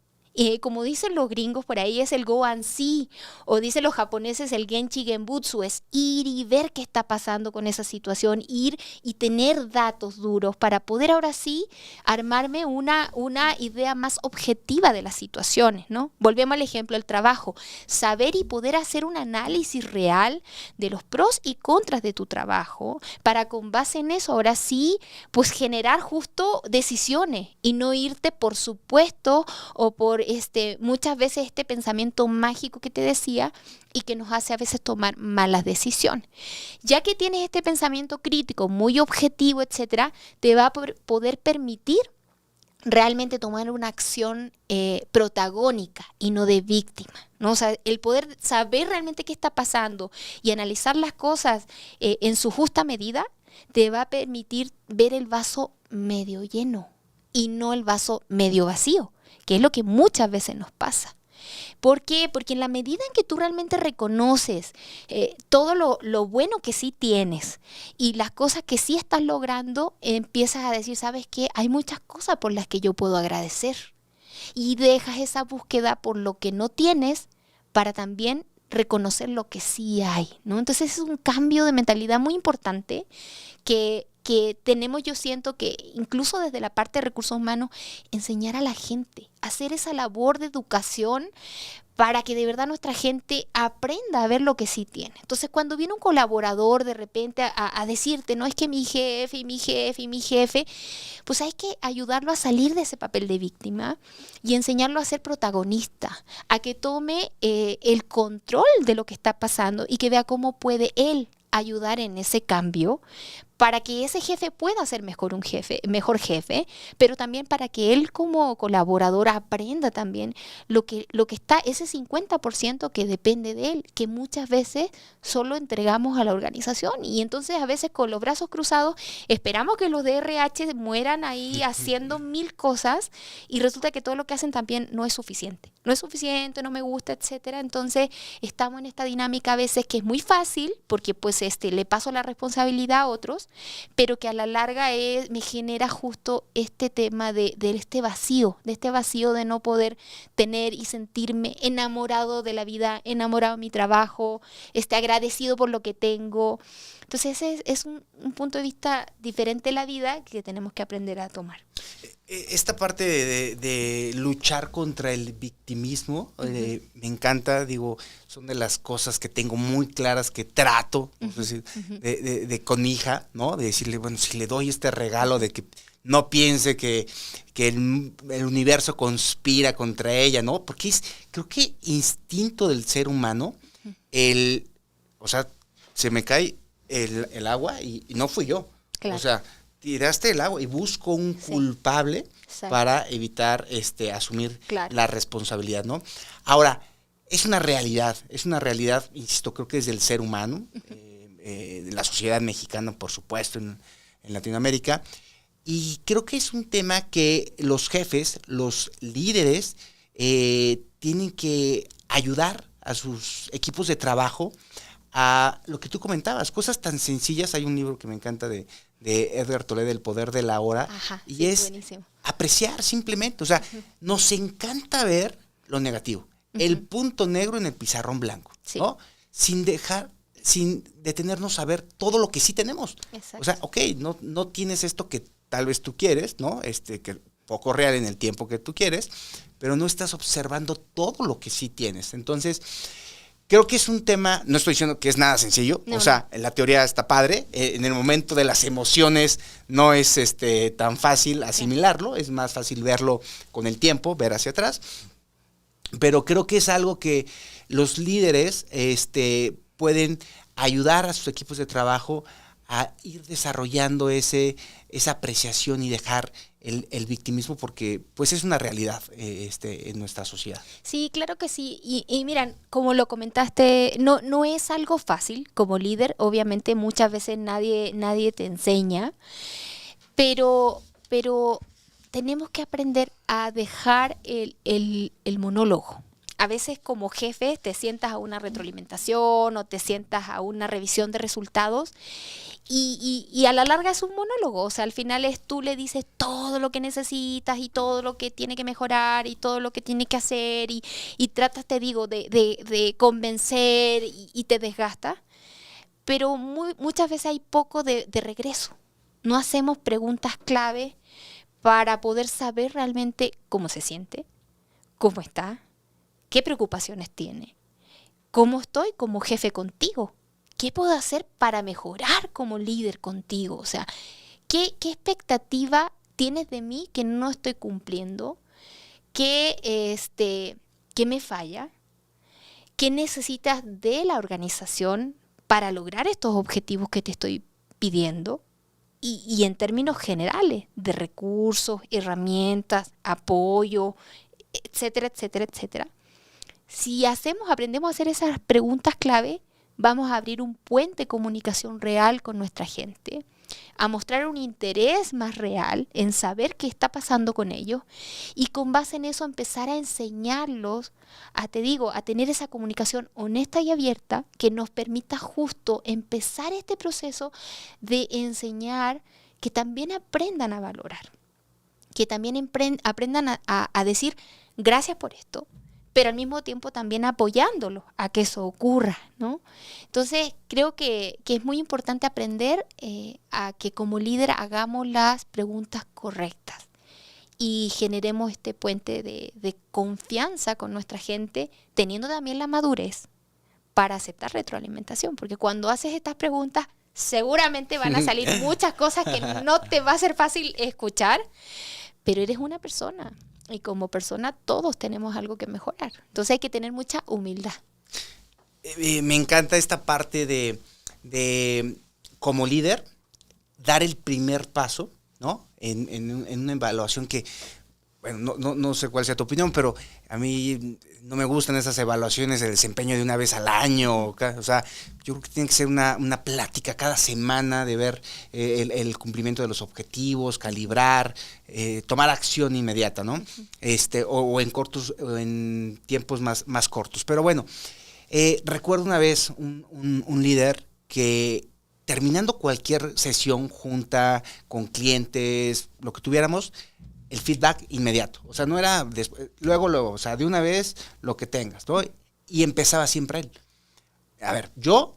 Como dicen los gringos por ahí, es el go and see, o dicen los japoneses el genchi genbutsu, es ir y ver qué está pasando con esa situación, ir y tener datos duros para poder ahora sí armarme una idea más objetiva de las situaciones, ¿no? Volvemos al ejemplo del trabajo, saber y poder hacer un análisis real de los pros y contras de tu trabajo, para con base en eso ahora sí, pues generar justo decisiones y no irte por supuesto o por muchas veces este pensamiento mágico que te decía y que nos hace a veces tomar malas decisiones. Ya que tienes este pensamiento crítico muy objetivo, etcétera, te va a poder permitir realmente tomar una acción protagónica y no de víctima, ¿no? O sea, el poder saber realmente qué está pasando y analizar las cosas en su justa medida te va a permitir ver el vaso medio lleno y no el vaso medio vacío, que es lo que muchas veces nos pasa. ¿Por qué? Porque en la medida en que tú realmente reconoces todo lo bueno que sí tienes y las cosas que sí estás logrando, empiezas a decir, ¿sabes qué? Hay muchas cosas por las que yo puedo agradecer. Y dejas esa búsqueda por lo que no tienes para también reconocer lo que sí hay, ¿no? Entonces es un cambio de mentalidad muy importante que tenemos, yo siento que incluso desde la parte de recursos humanos, enseñar a la gente, hacer esa labor de educación para que de verdad nuestra gente aprenda a ver lo que sí tiene. Entonces, cuando viene un colaborador de repente a decirte, no es que mi jefe y mi jefe y mi jefe, pues hay que ayudarlo a salir de ese papel de víctima y enseñarlo a ser protagonista, a que tome el control de lo que está pasando y que vea cómo puede él ayudar en ese cambio para que ese jefe pueda ser mejor jefe, pero también para que él como colaborador aprenda también lo que está, ese 50% que depende de él, que muchas veces solo entregamos a la organización y entonces a veces con los brazos cruzados esperamos que los de RH mueran ahí haciendo mil cosas y resulta que todo lo que hacen también no es suficiente. No es suficiente, no me gusta, etcétera. Entonces estamos en esta dinámica a veces que es muy fácil porque pues le paso la responsabilidad a otros, pero que a la larga me genera justo este tema de este vacío de no poder tener y sentirme enamorado de la vida, enamorado de mi trabajo, agradecido por lo que tengo. Entonces ese es un punto de vista diferente de la vida que tenemos que aprender a tomar. Esta parte de luchar contra el victimismo, me encanta, digo, son de las cosas que tengo muy claras que trato, es decir, con mi hija, ¿no? De decirle, bueno, si le doy este regalo de que no piense que el universo conspira contra ella, ¿no? Porque creo que instinto del ser humano, o sea, se me cae el agua y no fui yo. Claro. O sea, tiraste el agua y busco un culpable para evitar asumir la responsabilidad, ¿no? Ahora, es una realidad, insisto, creo que es del ser humano, de la sociedad mexicana, por supuesto, en Latinoamérica, y creo que es un tema que los jefes, los líderes, tienen que ayudar a sus equipos de trabajo a lo que tú comentabas, cosas tan sencillas. Hay un libro que me encanta de Edgar Toledo, El poder de la hora. Ajá, y es buenísimo. Apreciar simplemente, o sea, nos encanta ver lo negativo, el punto negro en el pizarrón blanco, ¿no? Sin detenernos a ver todo lo que sí tenemos. Exacto. O sea, ok, no tienes esto que tal vez tú quieres, ¿no? Que poco real en el tiempo que tú quieres, pero no estás observando todo lo que sí tienes. Entonces, creo que es un tema, no estoy diciendo que es nada sencillo, o sea, en la teoría está padre, en el momento de las emociones no es tan fácil asimilarlo, es más fácil verlo con el tiempo, ver hacia atrás, pero creo que es algo que los líderes pueden ayudar a sus equipos de trabajo a ir desarrollando esa apreciación y dejar el victimismo, porque pues es una realidad en nuestra sociedad. Sí, claro que sí. Y miran, como lo comentaste, no es algo fácil como líder. Obviamente muchas veces nadie te enseña, pero tenemos que aprender a dejar el monólogo, a veces como jefe te sientas a una retroalimentación o te sientas a una revisión de resultados y a la larga es un monólogo, o sea, al final tú le dices todo lo que necesitas y todo lo que tiene que mejorar y todo lo que tiene que hacer y tratas, te digo, de convencer y te desgastas, pero muchas veces hay poco de regreso. No hacemos preguntas clave para poder saber realmente cómo se siente, cómo está, qué preocupaciones tiene, cómo estoy como jefe contigo, qué puedo hacer para mejorar como líder contigo, o sea, qué expectativa tienes de mí que no estoy cumpliendo, qué me falla, qué necesitas de la organización para lograr estos objetivos que te estoy pidiendo. Y en términos generales, de recursos, herramientas, apoyo, etcétera, etcétera, etcétera. Si aprendemos a hacer esas preguntas clave, vamos a abrir un puente de comunicación real con nuestra gente, a mostrar un interés más real en saber qué está pasando con ellos y con base en eso empezar a enseñarlos a tener esa comunicación honesta y abierta que nos permita justo empezar este proceso de enseñar que también aprendan a valorar, que también aprendan a decir gracias por esto, pero al mismo tiempo también apoyándolos a que eso ocurra, ¿no? Entonces, creo que es muy importante aprender a que como líder hagamos las preguntas correctas y generemos este puente de confianza con nuestra gente, teniendo también la madurez para aceptar retroalimentación, porque cuando haces estas preguntas, seguramente van a salir muchas cosas que no te va a ser fácil escuchar, pero eres una persona. Y como persona todos tenemos algo que mejorar. Entonces hay que tener mucha humildad. Me encanta esta parte de como líder, dar el primer paso, ¿no? En una evaluación que, bueno, no sé cuál sea tu opinión, pero a mí no me gustan esas evaluaciones de desempeño de una vez al año. O sea, yo creo que tiene que ser una plática cada semana de ver el cumplimiento de los objetivos, calibrar, tomar acción inmediata, ¿no? O en tiempos más cortos. Pero bueno, recuerdo una vez un líder que terminando cualquier sesión, junta con clientes, lo que tuviéramos, el feedback inmediato. O sea, no era luego, o sea, de una vez lo que tengas, ¿no? Y empezaba siempre él. A ver, yo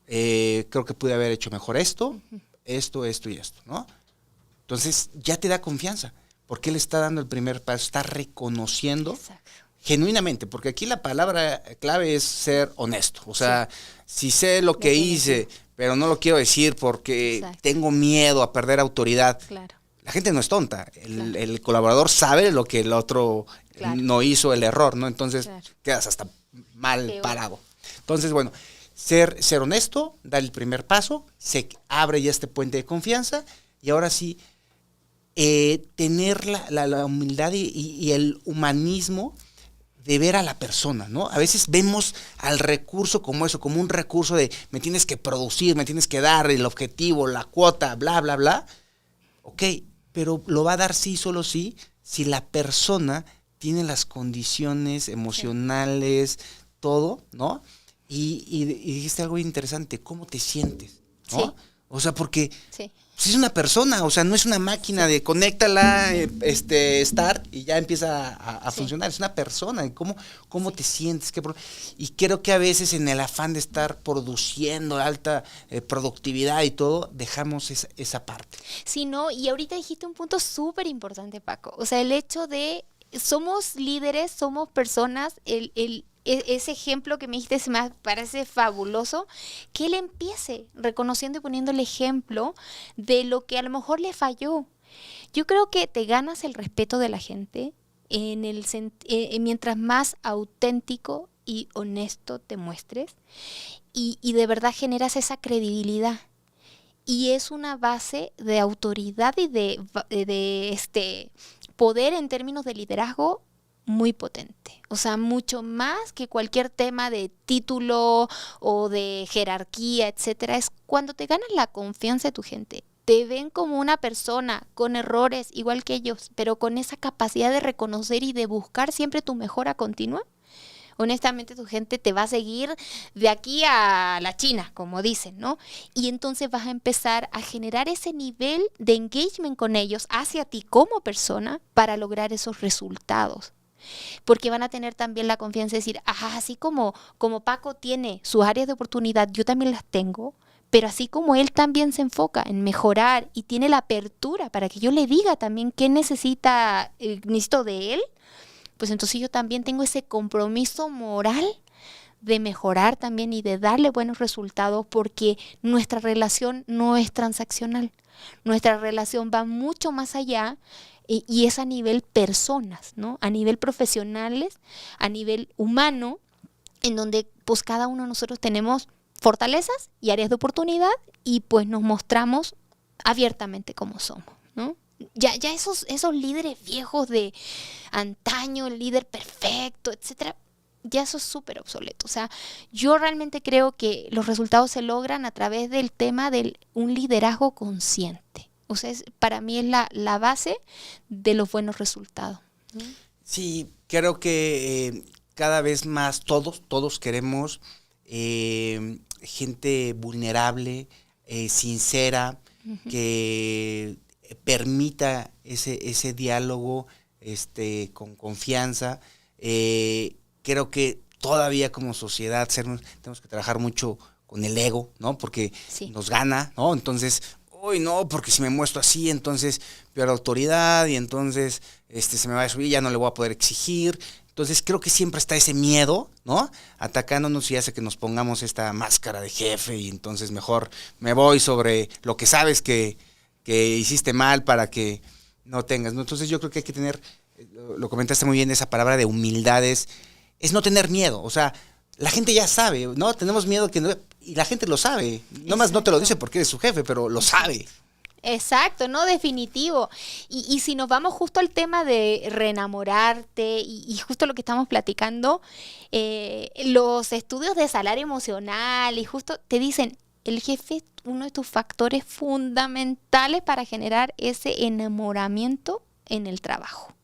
creo que pude haber hecho mejor esto y esto, ¿no? Entonces, ya te da confianza, porque él está dando el primer paso, está reconociendo. Exacto. Genuinamente, porque aquí la palabra clave es ser honesto. O sea, sí, si sé lo que hice, pero no lo quiero decir porque exacto, tengo miedo a perder autoridad. Claro. La gente no es tonta, el colaborador sabe lo que el otro no hizo, el error, ¿no? Entonces quedas hasta mal parado. Entonces, bueno, ser honesto, dar el primer paso, se abre ya este puente de confianza y ahora sí, tener la humildad y el humanismo de ver a la persona, ¿no? A veces vemos al recurso como eso, como un recurso de me tienes que producir, me tienes que dar el objetivo, la cuota, bla, bla, bla. Ok, pero lo va a dar solo si la persona tiene las condiciones emocionales, todo, ¿no? Y dijiste algo interesante, ¿cómo te sientes? ¿No? Sí. O sea, porque pues es una persona, o sea, no es una máquina de conéctala, start, y ya empieza a funcionar. Es una persona, ¿cómo te sientes? Y creo que a veces en el afán de estar produciendo alta productividad y todo, dejamos esa parte. Sí, no, y ahorita dijiste un punto súper importante, Paco. O sea, el hecho de, somos líderes, somos personas, ese ejemplo que me dijiste se me parece fabuloso, que él empiece reconociendo y poniendo el ejemplo de lo que a lo mejor le falló. Yo creo que te ganas el respeto de la gente mientras más auténtico y honesto te muestres y de verdad generas esa credibilidad. Y es una base de autoridad y de poder en términos de liderazgo muy potente, o sea, mucho más que cualquier tema de título o de jerarquía, etcétera. Es cuando te ganas la confianza de tu gente, te ven como una persona con errores igual que ellos, pero con esa capacidad de reconocer y de buscar siempre tu mejora continua. Honestamente, tu gente te va a seguir de aquí a la China, como dicen, ¿no? Y entonces vas a empezar a generar ese nivel de engagement con ellos hacia ti como persona para lograr esos resultados. Porque van a tener también la confianza de decir, así como Paco tiene sus áreas de oportunidad, yo también las tengo, pero así como él también se enfoca en mejorar y tiene la apertura para que yo le diga también qué necesito de él, pues entonces yo también tengo ese compromiso moral de mejorar también y de darle buenos resultados, porque nuestra relación no es transaccional. Nuestra relación va mucho más allá y es a nivel personas, ¿no? A nivel profesionales, a nivel humano, en donde pues cada uno de nosotros tenemos fortalezas y áreas de oportunidad y pues nos mostramos abiertamente como somos, ¿no? Ya esos líderes viejos de antaño, el líder perfecto, etcétera, ya eso es súper obsoleto. O sea, yo realmente creo que los resultados se logran a través del tema de un liderazgo consciente. O sea, para mí es la base de los buenos resultados, ¿no? Sí, creo que cada vez más todos queremos gente vulnerable, sincera, que permita ese diálogo con confianza. Creo que todavía como sociedad tenemos que trabajar mucho con el ego, ¿no? Porque nos gana, ¿no? Entonces, uy, no, porque si me muestro así, entonces pierdo autoridad y entonces se me va a subir, ya no le voy a poder exigir. Entonces creo que siempre está ese miedo, ¿no? Atacándonos y hace que nos pongamos esta máscara de jefe y entonces mejor me voy sobre lo que sabes que hiciste mal para que no tengas, ¿no? Entonces yo creo que hay que tener, lo comentaste muy bien, esa palabra de humildad es no tener miedo. O sea, la gente ya sabe, ¿no? Tenemos miedo y la gente lo sabe. Nomás no te lo dice porque eres su jefe, pero lo sabe. Exacto, no, definitivo. Y si nos vamos justo al tema de reenamorarte y justo lo que estamos platicando, los estudios de salario emocional y justo te dicen, el jefe es uno de tus factores fundamentales para generar ese enamoramiento en el trabajo.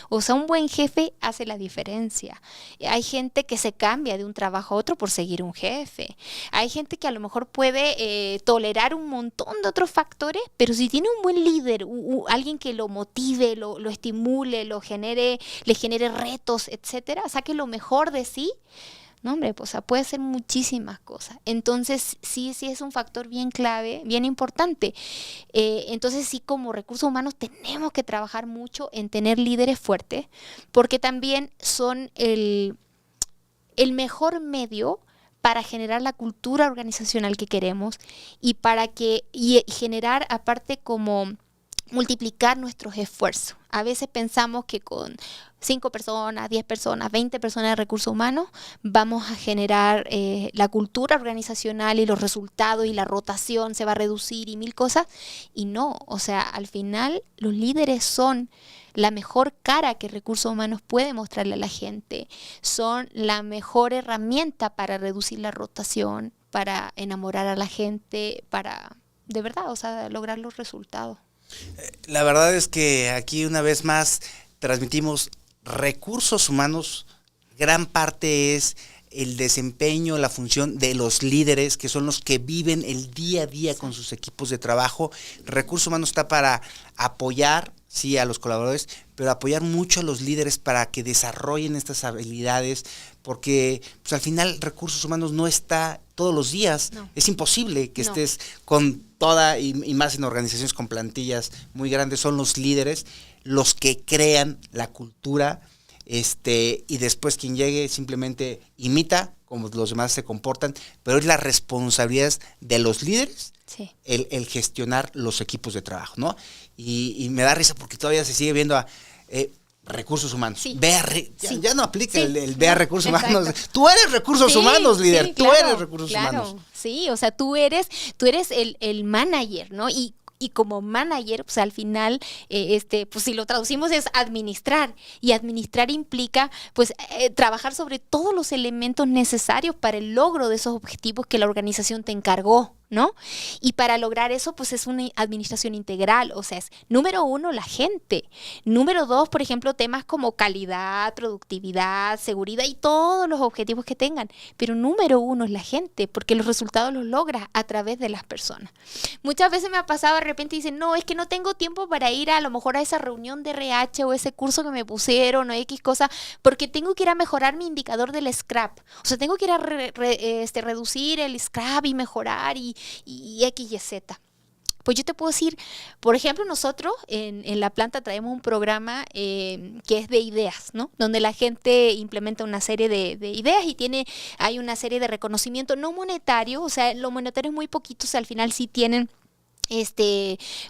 O sea, un buen jefe hace la diferencia. Hay gente que se cambia de un trabajo a otro por seguir un jefe. Hay gente que a lo mejor puede tolerar un montón de otros factores, pero si tiene un buen líder, alguien que lo motive, lo estimule, le genere retos, etcétera, saque lo mejor de sí. No, hombre, pues, o sea, puede ser muchísimas cosas. Entonces, sí es un factor bien clave, bien importante. Entonces, sí, como recursos humanos tenemos que trabajar mucho en tener líderes fuertes, porque también son el mejor medio para generar la cultura organizacional que queremos y generar, aparte, como multiplicar nuestros esfuerzos. A veces pensamos que con 5 personas, 10 personas, 20 personas de recursos humanos vamos a generar la cultura organizacional y los resultados y la rotación se va a reducir y mil cosas. Y no, o sea, al final los líderes son la mejor cara que recursos humanos puede mostrarle a la gente. Son la mejor herramienta para reducir la rotación, para enamorar a la gente, para, de verdad, o sea, lograr los resultados. La verdad es que aquí una vez más transmitimos recursos humanos, gran parte es el desempeño, la función de los líderes, que son los que viven el día a día con sus equipos de trabajo. Recursos humanos está para apoyar, sí, a los colaboradores, pero apoyar mucho a los líderes para que desarrollen estas habilidades, porque pues, al final recursos humanos no está todos los días. No. Es imposible que estés con toda, y más en organizaciones con plantillas muy grandes, son los líderes los que crean la cultura, y después quien llegue simplemente imita como los demás se comportan, pero es la responsabilidad de los líderes el gestionar los equipos de trabajo, ¿no? Y me da risa porque todavía se sigue viendo a recursos humanos. Sí. Ya no aplica el ve a recursos humanos. Tú eres recursos humanos, líder. Tú eres recursos humanos. Sí, o sea, tú eres el manager, ¿no? Y como manager, pues al final, pues si lo traducimos es administrar. Y administrar implica, pues, trabajar sobre todos los elementos necesarios para el logro de esos objetivos que la organización te encargó, ¿no? Y para lograr eso, pues es una administración integral, o sea, es número 1, la gente. Número 2, por ejemplo, temas como calidad, productividad, seguridad y todos los objetivos que tengan. Pero número 1 es la gente, porque los resultados los logras a través de las personas. Muchas veces me ha pasado de repente y dicen, no, es que no tengo tiempo para ir a lo mejor a esa reunión de RH o ese curso que me pusieron o X cosa, porque tengo que ir a mejorar mi indicador del scrap. O sea, tengo que ir a reducir el scrap y mejorar y X y Z. Pues yo te puedo decir, por ejemplo, nosotros en la planta traemos un programa que es de ideas, ¿no? Donde la gente implementa una serie de ideas y hay una serie de reconocimiento no monetario, o sea, lo monetario es muy poquito, o sea, al final sí tienen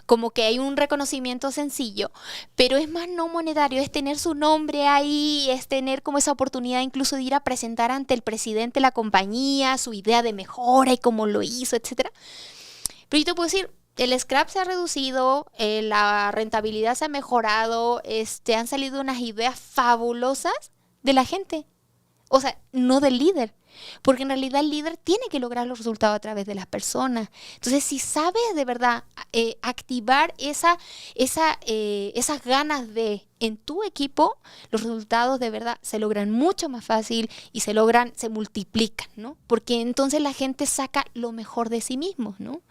como que hay un reconocimiento sencillo, pero es más no monetario, es tener su nombre ahí, es tener como esa oportunidad incluso de ir a presentar ante el presidente de la compañía su idea de mejora y cómo lo hizo, etcétera. Pero yo te puedo decir, el scrap se ha reducido, la rentabilidad se ha mejorado, han salido unas ideas fabulosas de la gente, o sea, no del líder. Porque en realidad el líder tiene que lograr los resultados a través de las personas. Entonces, si sabes de verdad activar esas ganas en tu equipo, los resultados de verdad se logran mucho más fácil y se multiplican, ¿no? Porque entonces la gente saca lo mejor de sí mismos, ¿no?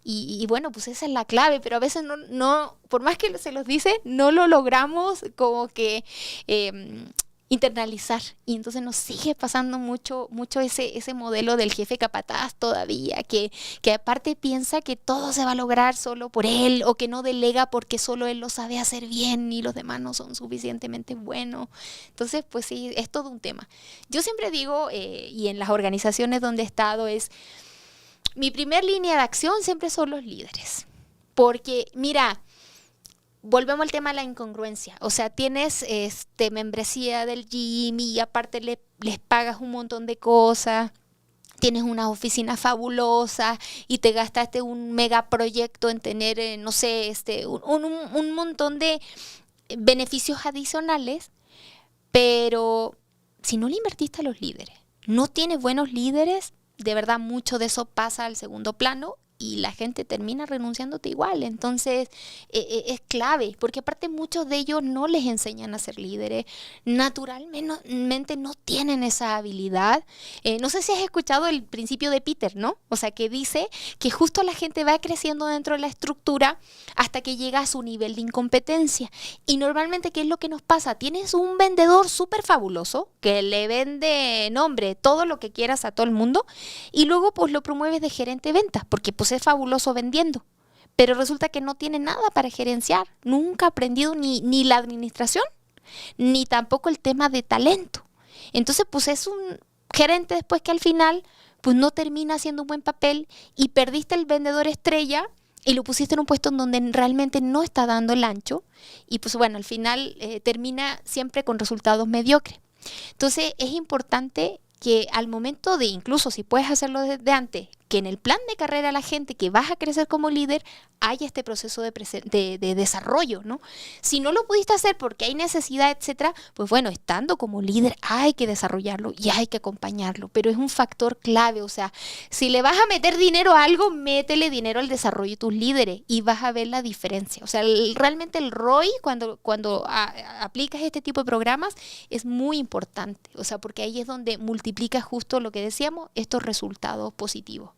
Y bueno, pues esa es la clave, pero a veces no, por más que se los dice, no lo logramos como que internalizar, y entonces nos sigue pasando mucho ese modelo del jefe capataz todavía, que aparte piensa que todo se va a lograr solo por él, o que no delega porque solo él lo sabe hacer bien y los demás no son suficientemente buenos. Entonces, pues sí, es todo un tema. Yo siempre digo, y en las organizaciones donde he estado, mi primer línea de acción siempre son los líderes, porque mira, volvemos al tema de la incongruencia. O sea, tienes membresía del gym y aparte les pagas un montón de cosas. Tienes una oficina fabulosa y te gastaste un megaproyecto en tener, no sé, un montón de beneficios adicionales. Pero si no le invertiste a los líderes, no tienes buenos líderes, de verdad mucho de eso pasa al segundo plano. Y la gente termina renunciándote igual. Entonces, es clave, porque aparte muchos de ellos no les enseñan a ser líderes, naturalmente no tienen esa habilidad. No sé si has escuchado el principio de Peter, ¿no? O sea, que dice que justo la gente va creciendo dentro de la estructura hasta que llega a su nivel de incompetencia. Y normalmente, ¿qué es lo que nos pasa? Tienes un vendedor súper fabuloso que le vende nombre, todo lo que quieras a todo el mundo, y luego pues lo promueves de gerente de ventas, porque pues es fabuloso vendiendo, pero resulta que no tiene nada para gerenciar, nunca ha aprendido ni la administración, ni tampoco el tema de talento. Entonces pues es un gerente después que al final pues no termina haciendo un buen papel y perdiste el vendedor estrella y lo pusiste en un puesto en donde realmente no está dando el ancho, y pues bueno, al final termina siempre con resultados mediocres. Entonces es importante que al momento de, incluso si puedes hacerlo desde antes, que en el plan de carrera la gente que vas a crecer como líder haya este proceso de desarrollo, ¿no? Si no lo pudiste hacer porque hay necesidad, etcétera, pues bueno, estando como líder hay que desarrollarlo y hay que acompañarlo, pero es un factor clave. O sea, si le vas a meter dinero a algo, métele dinero al desarrollo de tus líderes y vas a ver la diferencia. O sea, realmente el ROI, cuando aplicas este tipo de programas, es muy importante. O sea, porque ahí es donde multiplicas justo lo que decíamos, estos resultados positivos.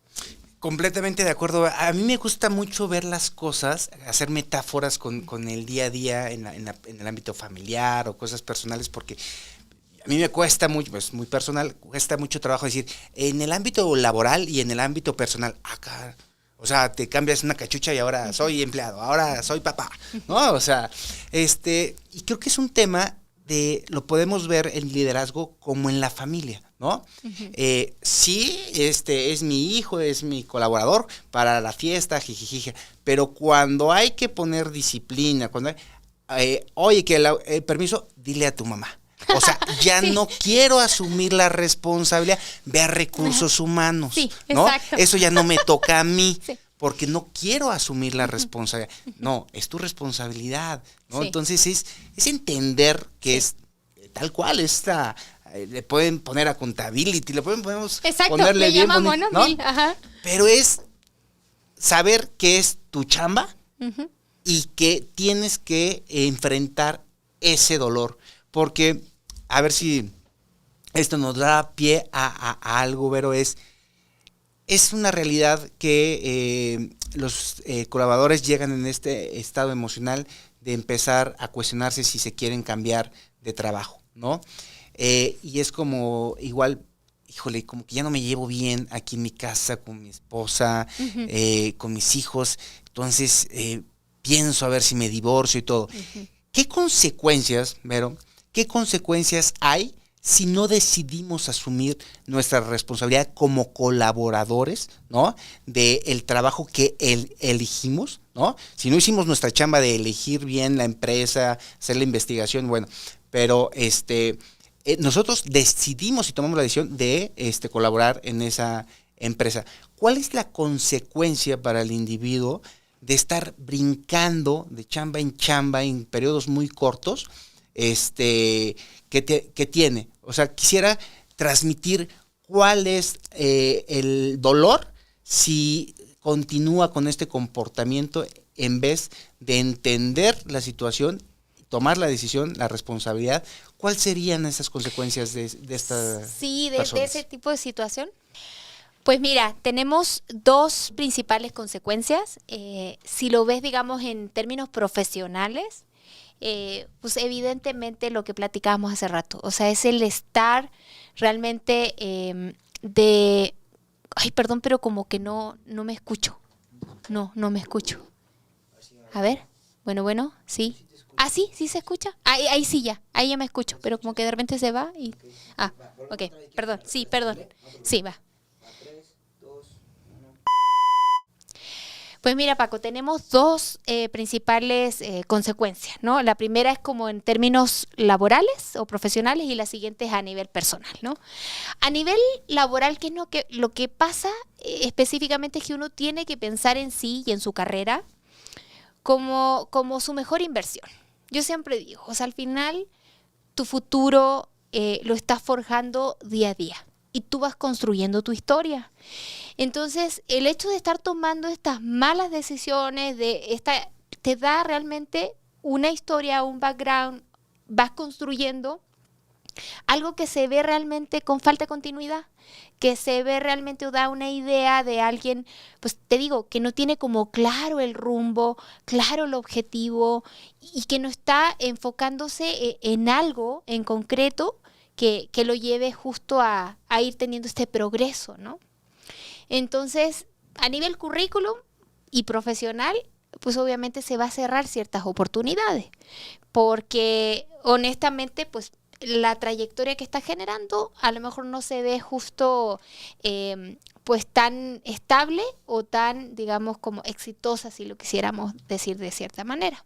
Completamente de acuerdo. A mí me gusta mucho ver las cosas, hacer metáforas con el día a día en el ámbito familiar o cosas personales, porque a mí me cuesta mucho, es muy personal, cuesta mucho trabajo decir, en el ámbito laboral y en el ámbito personal, acá, o sea, te cambias una cachucha y ahora soy empleado, ahora soy papá, ¿no? O sea, y creo que es un tema lo podemos ver en liderazgo como en la familia, ¿no? Uh-huh. Sí, es mi hijo, es mi colaborador para la fiesta, jijijija, pero cuando hay que poner disciplina, cuando oye, que el permiso, dile a tu mamá. O sea, ya sí. No quiero asumir la responsabilidad, ve a recursos humanos, sí, ¿no? Exacto. Eso ya no me toca a mí. Sí. Porque no quiero asumir la responsabilidad. No, es tu responsabilidad, ¿no? Sí. Entonces es entender que es tal cual le pueden poner accountability, le podemos exacto, ponerle le bien llama bonito, ¿no? Ajá. Pero es saber qué es tu chamba Ujú. y que tienes que enfrentar ese dolor. Porque, a ver si esto nos da pie a algo, Vero, es una realidad que los colaboradores llegan en este estado emocional de empezar a cuestionarse si se quieren cambiar de trabajo, ¿no? Y es como igual, híjole, como que ya no me llevo bien aquí en mi casa con mi esposa, Ujú. con mis hijos, entonces pienso a ver si me divorcio y todo. Ujú. ¿Qué consecuencias, Vero, qué consecuencias hay si no decidimos asumir nuestra responsabilidad como colaboradores, ¿no? Del trabajo que elegimos, ¿no? Si no hicimos nuestra chamba de elegir bien la empresa, hacer la investigación, bueno, pero nosotros decidimos y tomamos la decisión de colaborar en esa empresa. ¿Cuál es la consecuencia para el individuo de estar brincando de chamba en periodos muy cortos, que tiene? O sea, quisiera transmitir cuál es el dolor si continúa con este comportamiento en vez de entender la situación, tomar la decisión, la responsabilidad. ¿Cuáles serían esas consecuencias de esta Sí, de personas? ese tipo de situación. Pues mira, tenemos dos principales consecuencias. Si lo ves, digamos, en términos profesionales, pues evidentemente lo que platicábamos hace rato, o sea, es el estar realmente de... Ay, perdón, pero como que no me escucho. No me escucho. A ver, bueno, sí. Ah, sí, sí se escucha. Ahí sí ya, ahí ya me escucho, pero como que de repente se va y... Ah, ok, perdón, sí, perdón. Sí, va. Pues mira, Paco, tenemos dos principales consecuencias, ¿no? La primera es como en términos laborales o profesionales y la siguiente es a nivel personal, ¿no? A nivel laboral, ¿qué es lo que pasa específicamente? Es que uno tiene que pensar en sí y en su carrera como su mejor inversión. Yo siempre digo, o sea, al final tu futuro lo estás forjando día a día y tú vas construyendo tu historia. Entonces, el hecho de estar tomando estas malas decisiones, te da realmente una historia, un background, vas construyendo algo que se ve realmente con falta de continuidad, que se ve realmente o da una idea de alguien, pues te digo, que no tiene como claro el rumbo, claro el objetivo y que no está enfocándose en algo en concreto que lo lleve justo a ir teniendo este progreso, ¿no? Entonces, a nivel currículum y profesional, pues obviamente se va a cerrar ciertas oportunidades, porque honestamente, pues la trayectoria que está generando a lo mejor no se ve justo pues tan estable o tan, digamos, como exitosa, si lo quisiéramos decir de cierta manera.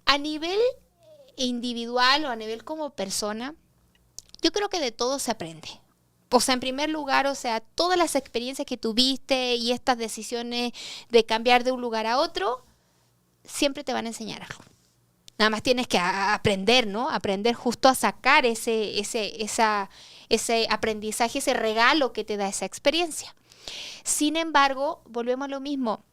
A nivel individual o a nivel como persona, yo creo que de todo se aprende. O sea, en primer lugar, o sea, todas las experiencias que tuviste y estas decisiones de cambiar de un lugar a otro, siempre te van a enseñar algo. Nada más tienes que aprender, ¿no? Aprender justo a sacar ese aprendizaje, ese regalo que te da esa experiencia. Sin embargo, volvemos a lo mismo.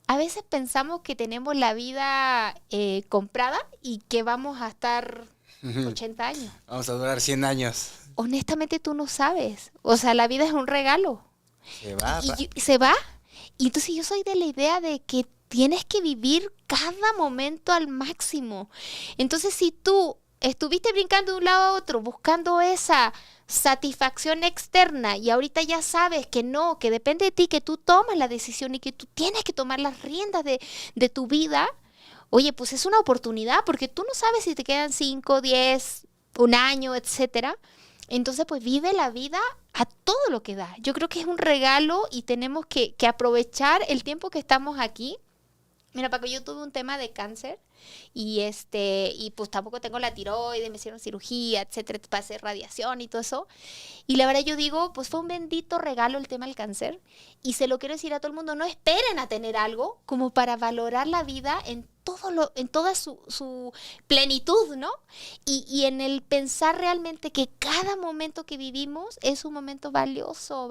A veces pensamos que tenemos la vida comprada y que vamos a estar 80 años. Vamos a durar 100 años. Honestamente tú no sabes. O sea, la vida es un regalo. Se va. Y se va. Y entonces yo soy de la idea de que tienes que vivir cada momento al máximo. Entonces si tú estuviste brincando de un lado a otro buscando esa satisfacción externa y ahorita ya sabes que no, que depende de ti, que tú tomas la decisión y que tú tienes que tomar las riendas de tu vida, oye, pues es una oportunidad porque tú no sabes si te quedan 5, 10, un año, etcétera. Entonces, pues vive la vida a todo lo que da. Yo creo que es un regalo y tenemos que aprovechar el tiempo que estamos aquí. Mira, Paco, yo tuve un tema de cáncer y pues tampoco tengo la tiroides, me hicieron cirugía, etcétera, para hacer radiación y todo eso. Y la verdad yo digo, pues fue un bendito regalo el tema del cáncer y se lo quiero decir a todo el mundo, no esperen a tener algo como para valorar la vida en en toda su plenitud, ¿no? Y en el pensar realmente que cada momento que vivimos es un momento valioso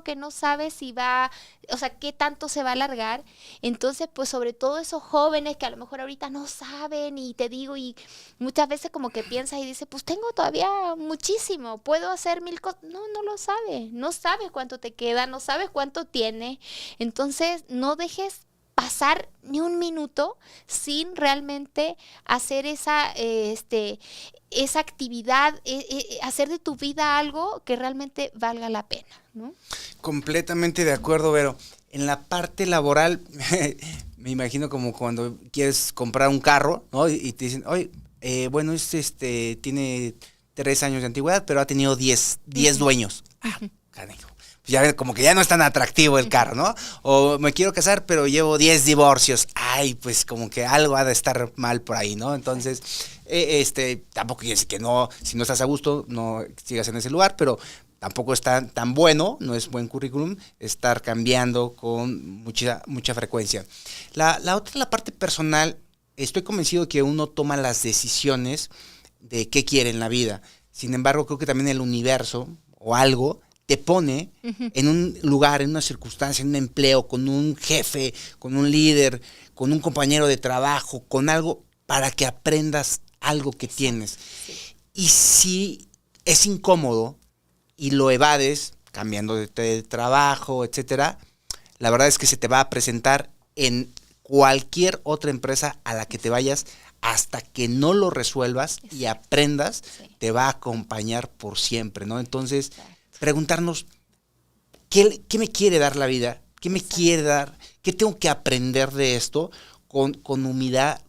que no sabes si va, o sea, qué tanto se va a alargar. Entonces, pues sobre todo esos jóvenes que a lo mejor ahorita no saben y te digo, y muchas veces como que piensas y dices, pues tengo todavía muchísimo, puedo hacer mil cosas. No lo sabes, no sabes cuánto te queda, no sabes cuánto tienes. Entonces, no dejes pasar ni un minuto sin realmente hacer esa actividad, hacer de tu vida algo que realmente valga la pena, ¿no? Completamente de acuerdo, Vero. En la parte laboral, me imagino como cuando quieres comprar un carro, ¿no? Y te dicen, oye, bueno, tiene 3 años de antigüedad, pero ha tenido 10 dueños. Canijo. Ya como que ya no es tan atractivo el carro, ¿no? O me quiero casar, pero llevo 10 divorcios. Ay, pues como que algo ha de estar mal por ahí, ¿no? Entonces, tampoco quiere decir que no, si no estás a gusto, no sigas en ese lugar, pero tampoco es tan bueno, no es buen currículum estar cambiando con mucha frecuencia. La otra, la parte personal, estoy convencido que uno toma las decisiones de qué quiere en la vida. Sin embargo, creo que también el universo o algo te pone en un lugar, en una circunstancia, en un empleo, con un jefe, con un líder, con un compañero de trabajo, con algo para que aprendas algo que tienes. Sí. Y si es incómodo y lo evades, cambiando de trabajo, etcétera, la verdad es que se te va a presentar en cualquier otra empresa a la que te vayas, hasta que no lo resuelvas y aprendas, te va a acompañar por siempre, ¿no? Entonces, preguntarnos, ¿qué me quiere dar la vida? ¿Qué me quiere dar? ¿Qué tengo que aprender de esto? Con humildad,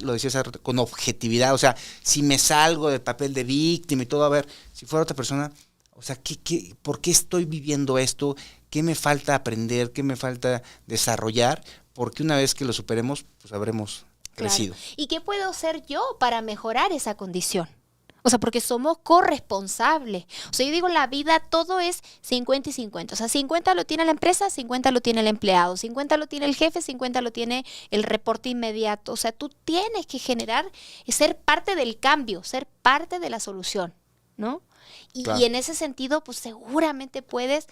lo decías, con objetividad. O sea, si me salgo del papel de víctima y todo, a ver, si fuera otra persona, o sea, ¿por qué estoy viviendo esto? ¿Qué me falta aprender? ¿Qué me falta desarrollar? Porque una vez que lo superemos, pues habremos crecido. ¿Y qué puedo hacer yo para mejorar esa condición? O sea, porque somos corresponsables. O sea, yo digo, la vida todo es 50 y 50. O sea, 50 lo tiene la empresa, 50 lo tiene el empleado, 50 lo tiene el jefe, 50 lo tiene el reporte inmediato. O sea, tú tienes que ser parte del cambio, ser parte de la solución, ¿no? Claro. Y en ese sentido, pues seguramente puedes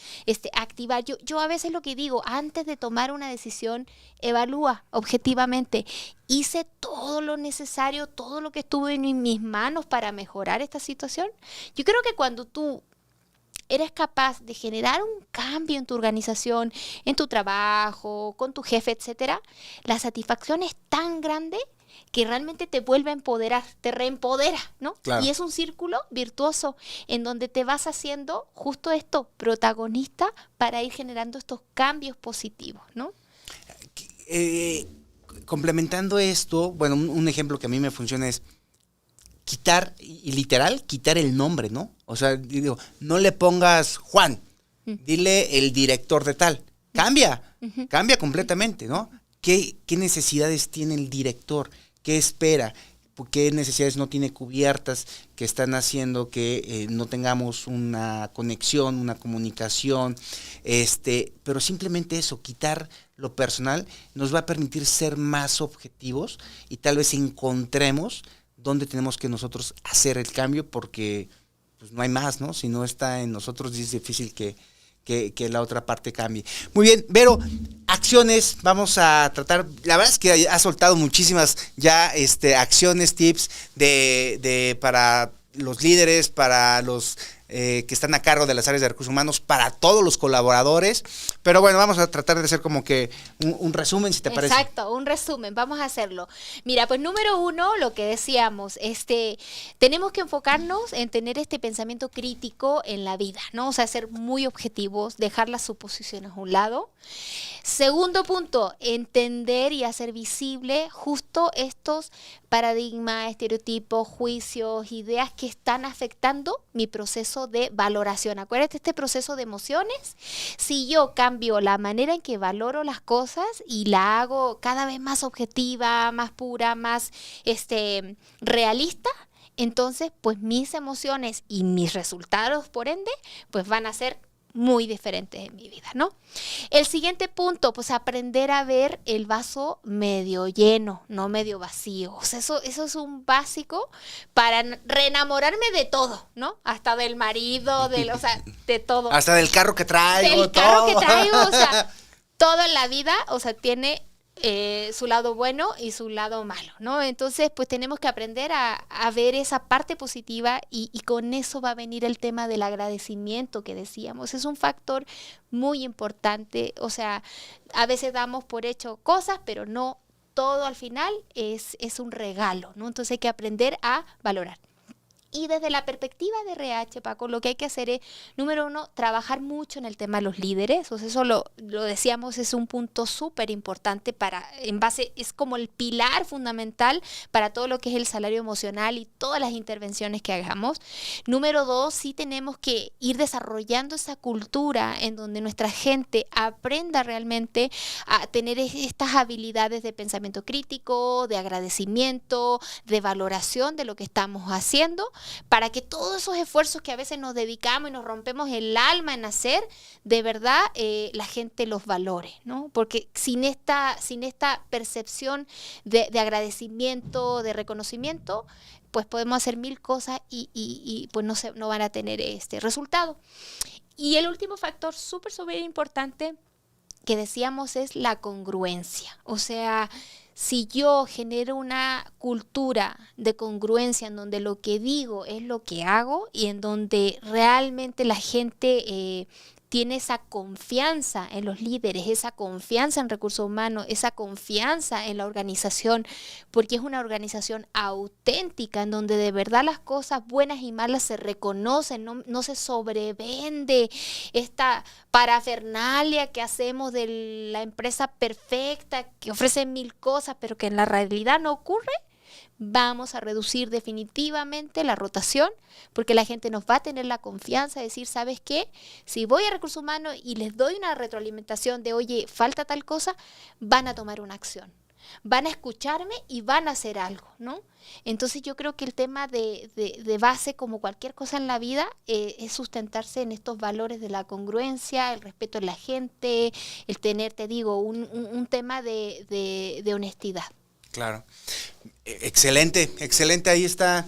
activar. Yo a veces lo que digo, antes de tomar una decisión, evalúa objetivamente. ¿Hice todo lo necesario, todo lo que estuvo en mis manos para mejorar esta situación? Yo creo que cuando tú eres capaz de generar un cambio en tu organización, en tu trabajo, con tu jefe, etcétera, la satisfacción es tan grande que realmente te vuelve a empoderar, te reempodera, ¿no? Claro. Y es un círculo virtuoso en donde te vas haciendo justo esto, protagonista para ir generando estos cambios positivos, ¿no? Complementando esto, bueno, un ejemplo que a mí me funciona es quitar el nombre, ¿no? O sea, digo, no le pongas Juan, dile el director de tal. Cambia completamente, ¿no? ¿Qué necesidades tiene el director? ¿Qué espera? ¿Qué necesidades no tiene cubiertas que están haciendo que no tengamos una conexión, una comunicación? Pero simplemente eso, quitar lo personal, nos va a permitir ser más objetivos y tal vez encontremos dónde tenemos que nosotros hacer el cambio, porque pues no hay más, ¿no? Si no está en nosotros es difícil que la otra parte cambie. Muy bien, Vero, acciones, vamos a tratar, la verdad es que has soltado muchísimas ya acciones, tips para los líderes, para los que están a cargo de las áreas de recursos humanos, para todos los colaboradores, pero bueno, vamos a tratar de hacer como que un resumen, si te parece. Exacto, un resumen, vamos a hacerlo. Mira, pues número 1, lo que decíamos, tenemos que enfocarnos en tener este pensamiento crítico en la vida, ¿no? O sea, ser muy objetivos, dejar las suposiciones a un lado. Segundo punto, entender y hacer visible justo estos paradigmas, estereotipos, juicios, ideas que están afectando mi proceso de valoración. Acuérdate, este proceso de emociones, si yo cambio la manera en que valoro las cosas y la hago cada vez más objetiva, más pura, más realista, entonces pues mis emociones y mis resultados, por ende, pues van a ser muy diferentes en mi vida, ¿no? El siguiente punto, pues aprender a ver el vaso medio lleno, no medio vacío. O sea, eso es un básico para reenamorarme de todo, ¿no? Hasta del marido, o sea, de todo. Hasta del carro que traigo, del carro que traigo, o sea, todo en la vida, o sea, tiene su lado bueno y su lado malo, ¿no? Entonces, pues tenemos que aprender a ver esa parte positiva y con eso va a venir el tema del agradecimiento que decíamos. Es un factor muy importante, o sea, a veces damos por hecho cosas, pero no todo al final es un regalo, ¿no? Entonces hay que aprender a valorar. Y desde la perspectiva de RH, Paco, lo que hay que hacer es, número uno, trabajar mucho en el tema de los líderes. O sea, eso lo decíamos, es un punto súper importante es como el pilar fundamental para todo lo que es el salario emocional y todas las intervenciones que hagamos. Número dos, sí tenemos que ir desarrollando esa cultura en donde nuestra gente aprenda realmente a tener estas habilidades de pensamiento crítico, de agradecimiento, de valoración de lo que estamos haciendo, para que todos esos esfuerzos que a veces nos dedicamos y nos rompemos el alma en hacer, de verdad la gente los valore, ¿no? Porque sin esta percepción de agradecimiento, de reconocimiento, pues podemos hacer 1000 cosas y pues no van a tener este resultado. Y el último factor súper importante que decíamos es la congruencia. O sea, si yo genero una cultura de congruencia en donde lo que digo es lo que hago y en donde realmente la gente tiene esa confianza en los líderes, esa confianza en recursos humanos, esa confianza en la organización, porque es una organización auténtica en donde de verdad las cosas buenas y malas se reconocen, no se sobrevende esta parafernalia que hacemos de la empresa perfecta, que ofrece 1000 cosas, pero que en la realidad no ocurre. Vamos a reducir definitivamente la rotación porque la gente nos va a tener la confianza de decir, ¿sabes qué? Si voy a recursos humanos y les doy una retroalimentación de, oye, falta tal cosa, van a tomar una acción. Van a escucharme y van a hacer algo, ¿no? Entonces yo creo que el tema de base, como cualquier cosa en la vida, es sustentarse en estos valores de la congruencia, el respeto a la gente, el tener, te digo, un tema de honestidad. Claro. Excelente. Ahí está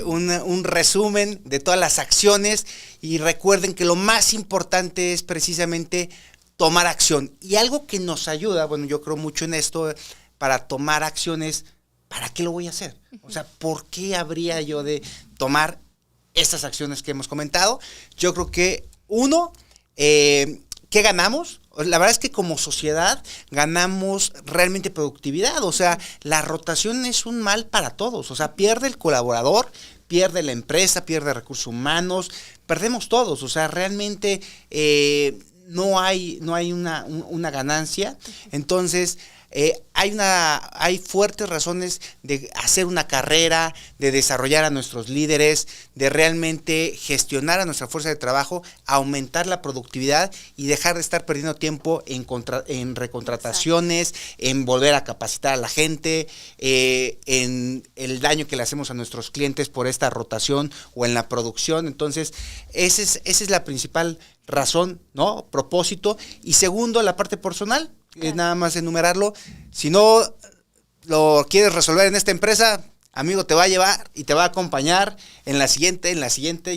un resumen de todas las acciones y recuerden que lo más importante es precisamente tomar acción. Y algo que nos ayuda, bueno, yo creo mucho en esto, para tomar acciones, ¿para qué lo voy a hacer? O sea, ¿por qué habría yo de tomar estas acciones que hemos comentado? Yo creo que ¿qué ganamos? La verdad es que como sociedad ganamos realmente productividad, o sea, la rotación es un mal para todos, o sea, pierde el colaborador, pierde la empresa, pierde recursos humanos, perdemos todos, o sea, realmente no hay una ganancia, entonces hay fuertes razones de hacer una carrera, de desarrollar a nuestros líderes, de realmente gestionar a nuestra fuerza de trabajo, aumentar la productividad y dejar de estar perdiendo tiempo en recontrataciones, en volver a capacitar a la gente, en el daño que le hacemos a nuestros clientes por esta rotación o en la producción. Entonces, esa es la principal razón, ¿no? Propósito. Y segundo, la parte personal. Es nada más enumerarlo. Si no lo quieres resolver en esta empresa, amigo, te va a llevar y te va a acompañar en la siguiente y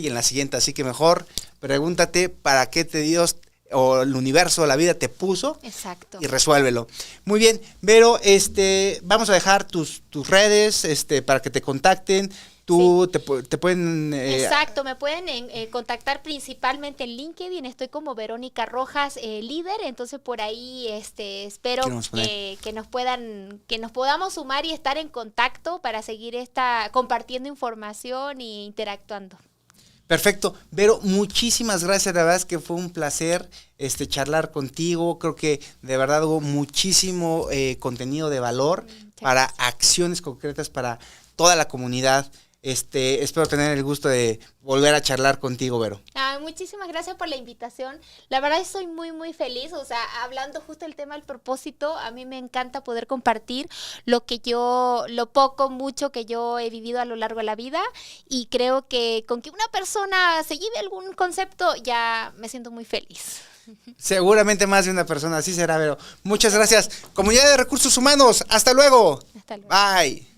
en la siguiente. Así que mejor pregúntate para qué Dios o el universo, la vida te puso. Exacto. Y resuélvelo. Muy bien, Vero, vamos a dejar tus redes para que te contacten. Tú sí. te pueden... Exacto, me pueden contactar principalmente en LinkedIn, estoy como Verónica Rojas, líder, entonces por ahí espero que nos podamos sumar y estar en contacto para seguir compartiendo información e interactuando. Perfecto. Vero, muchísimas gracias, la verdad es que fue un placer charlar contigo, creo que de verdad hubo muchísimo contenido de valor para acciones concretas para toda la comunidad Espero tener el gusto de volver a charlar contigo, Vero. Muchísimas gracias por la invitación. La verdad estoy muy, muy feliz. O sea, hablando justo del tema del propósito, a mí me encanta poder compartir lo poco, mucho que yo he vivido a lo largo de la vida. Y creo que con que una persona se lleve algún concepto, ya me siento muy feliz. Seguramente más de una persona, así será, Vero. Muchas gracias. Comunidad de Recursos Humanos, hasta luego. Hasta luego. Bye.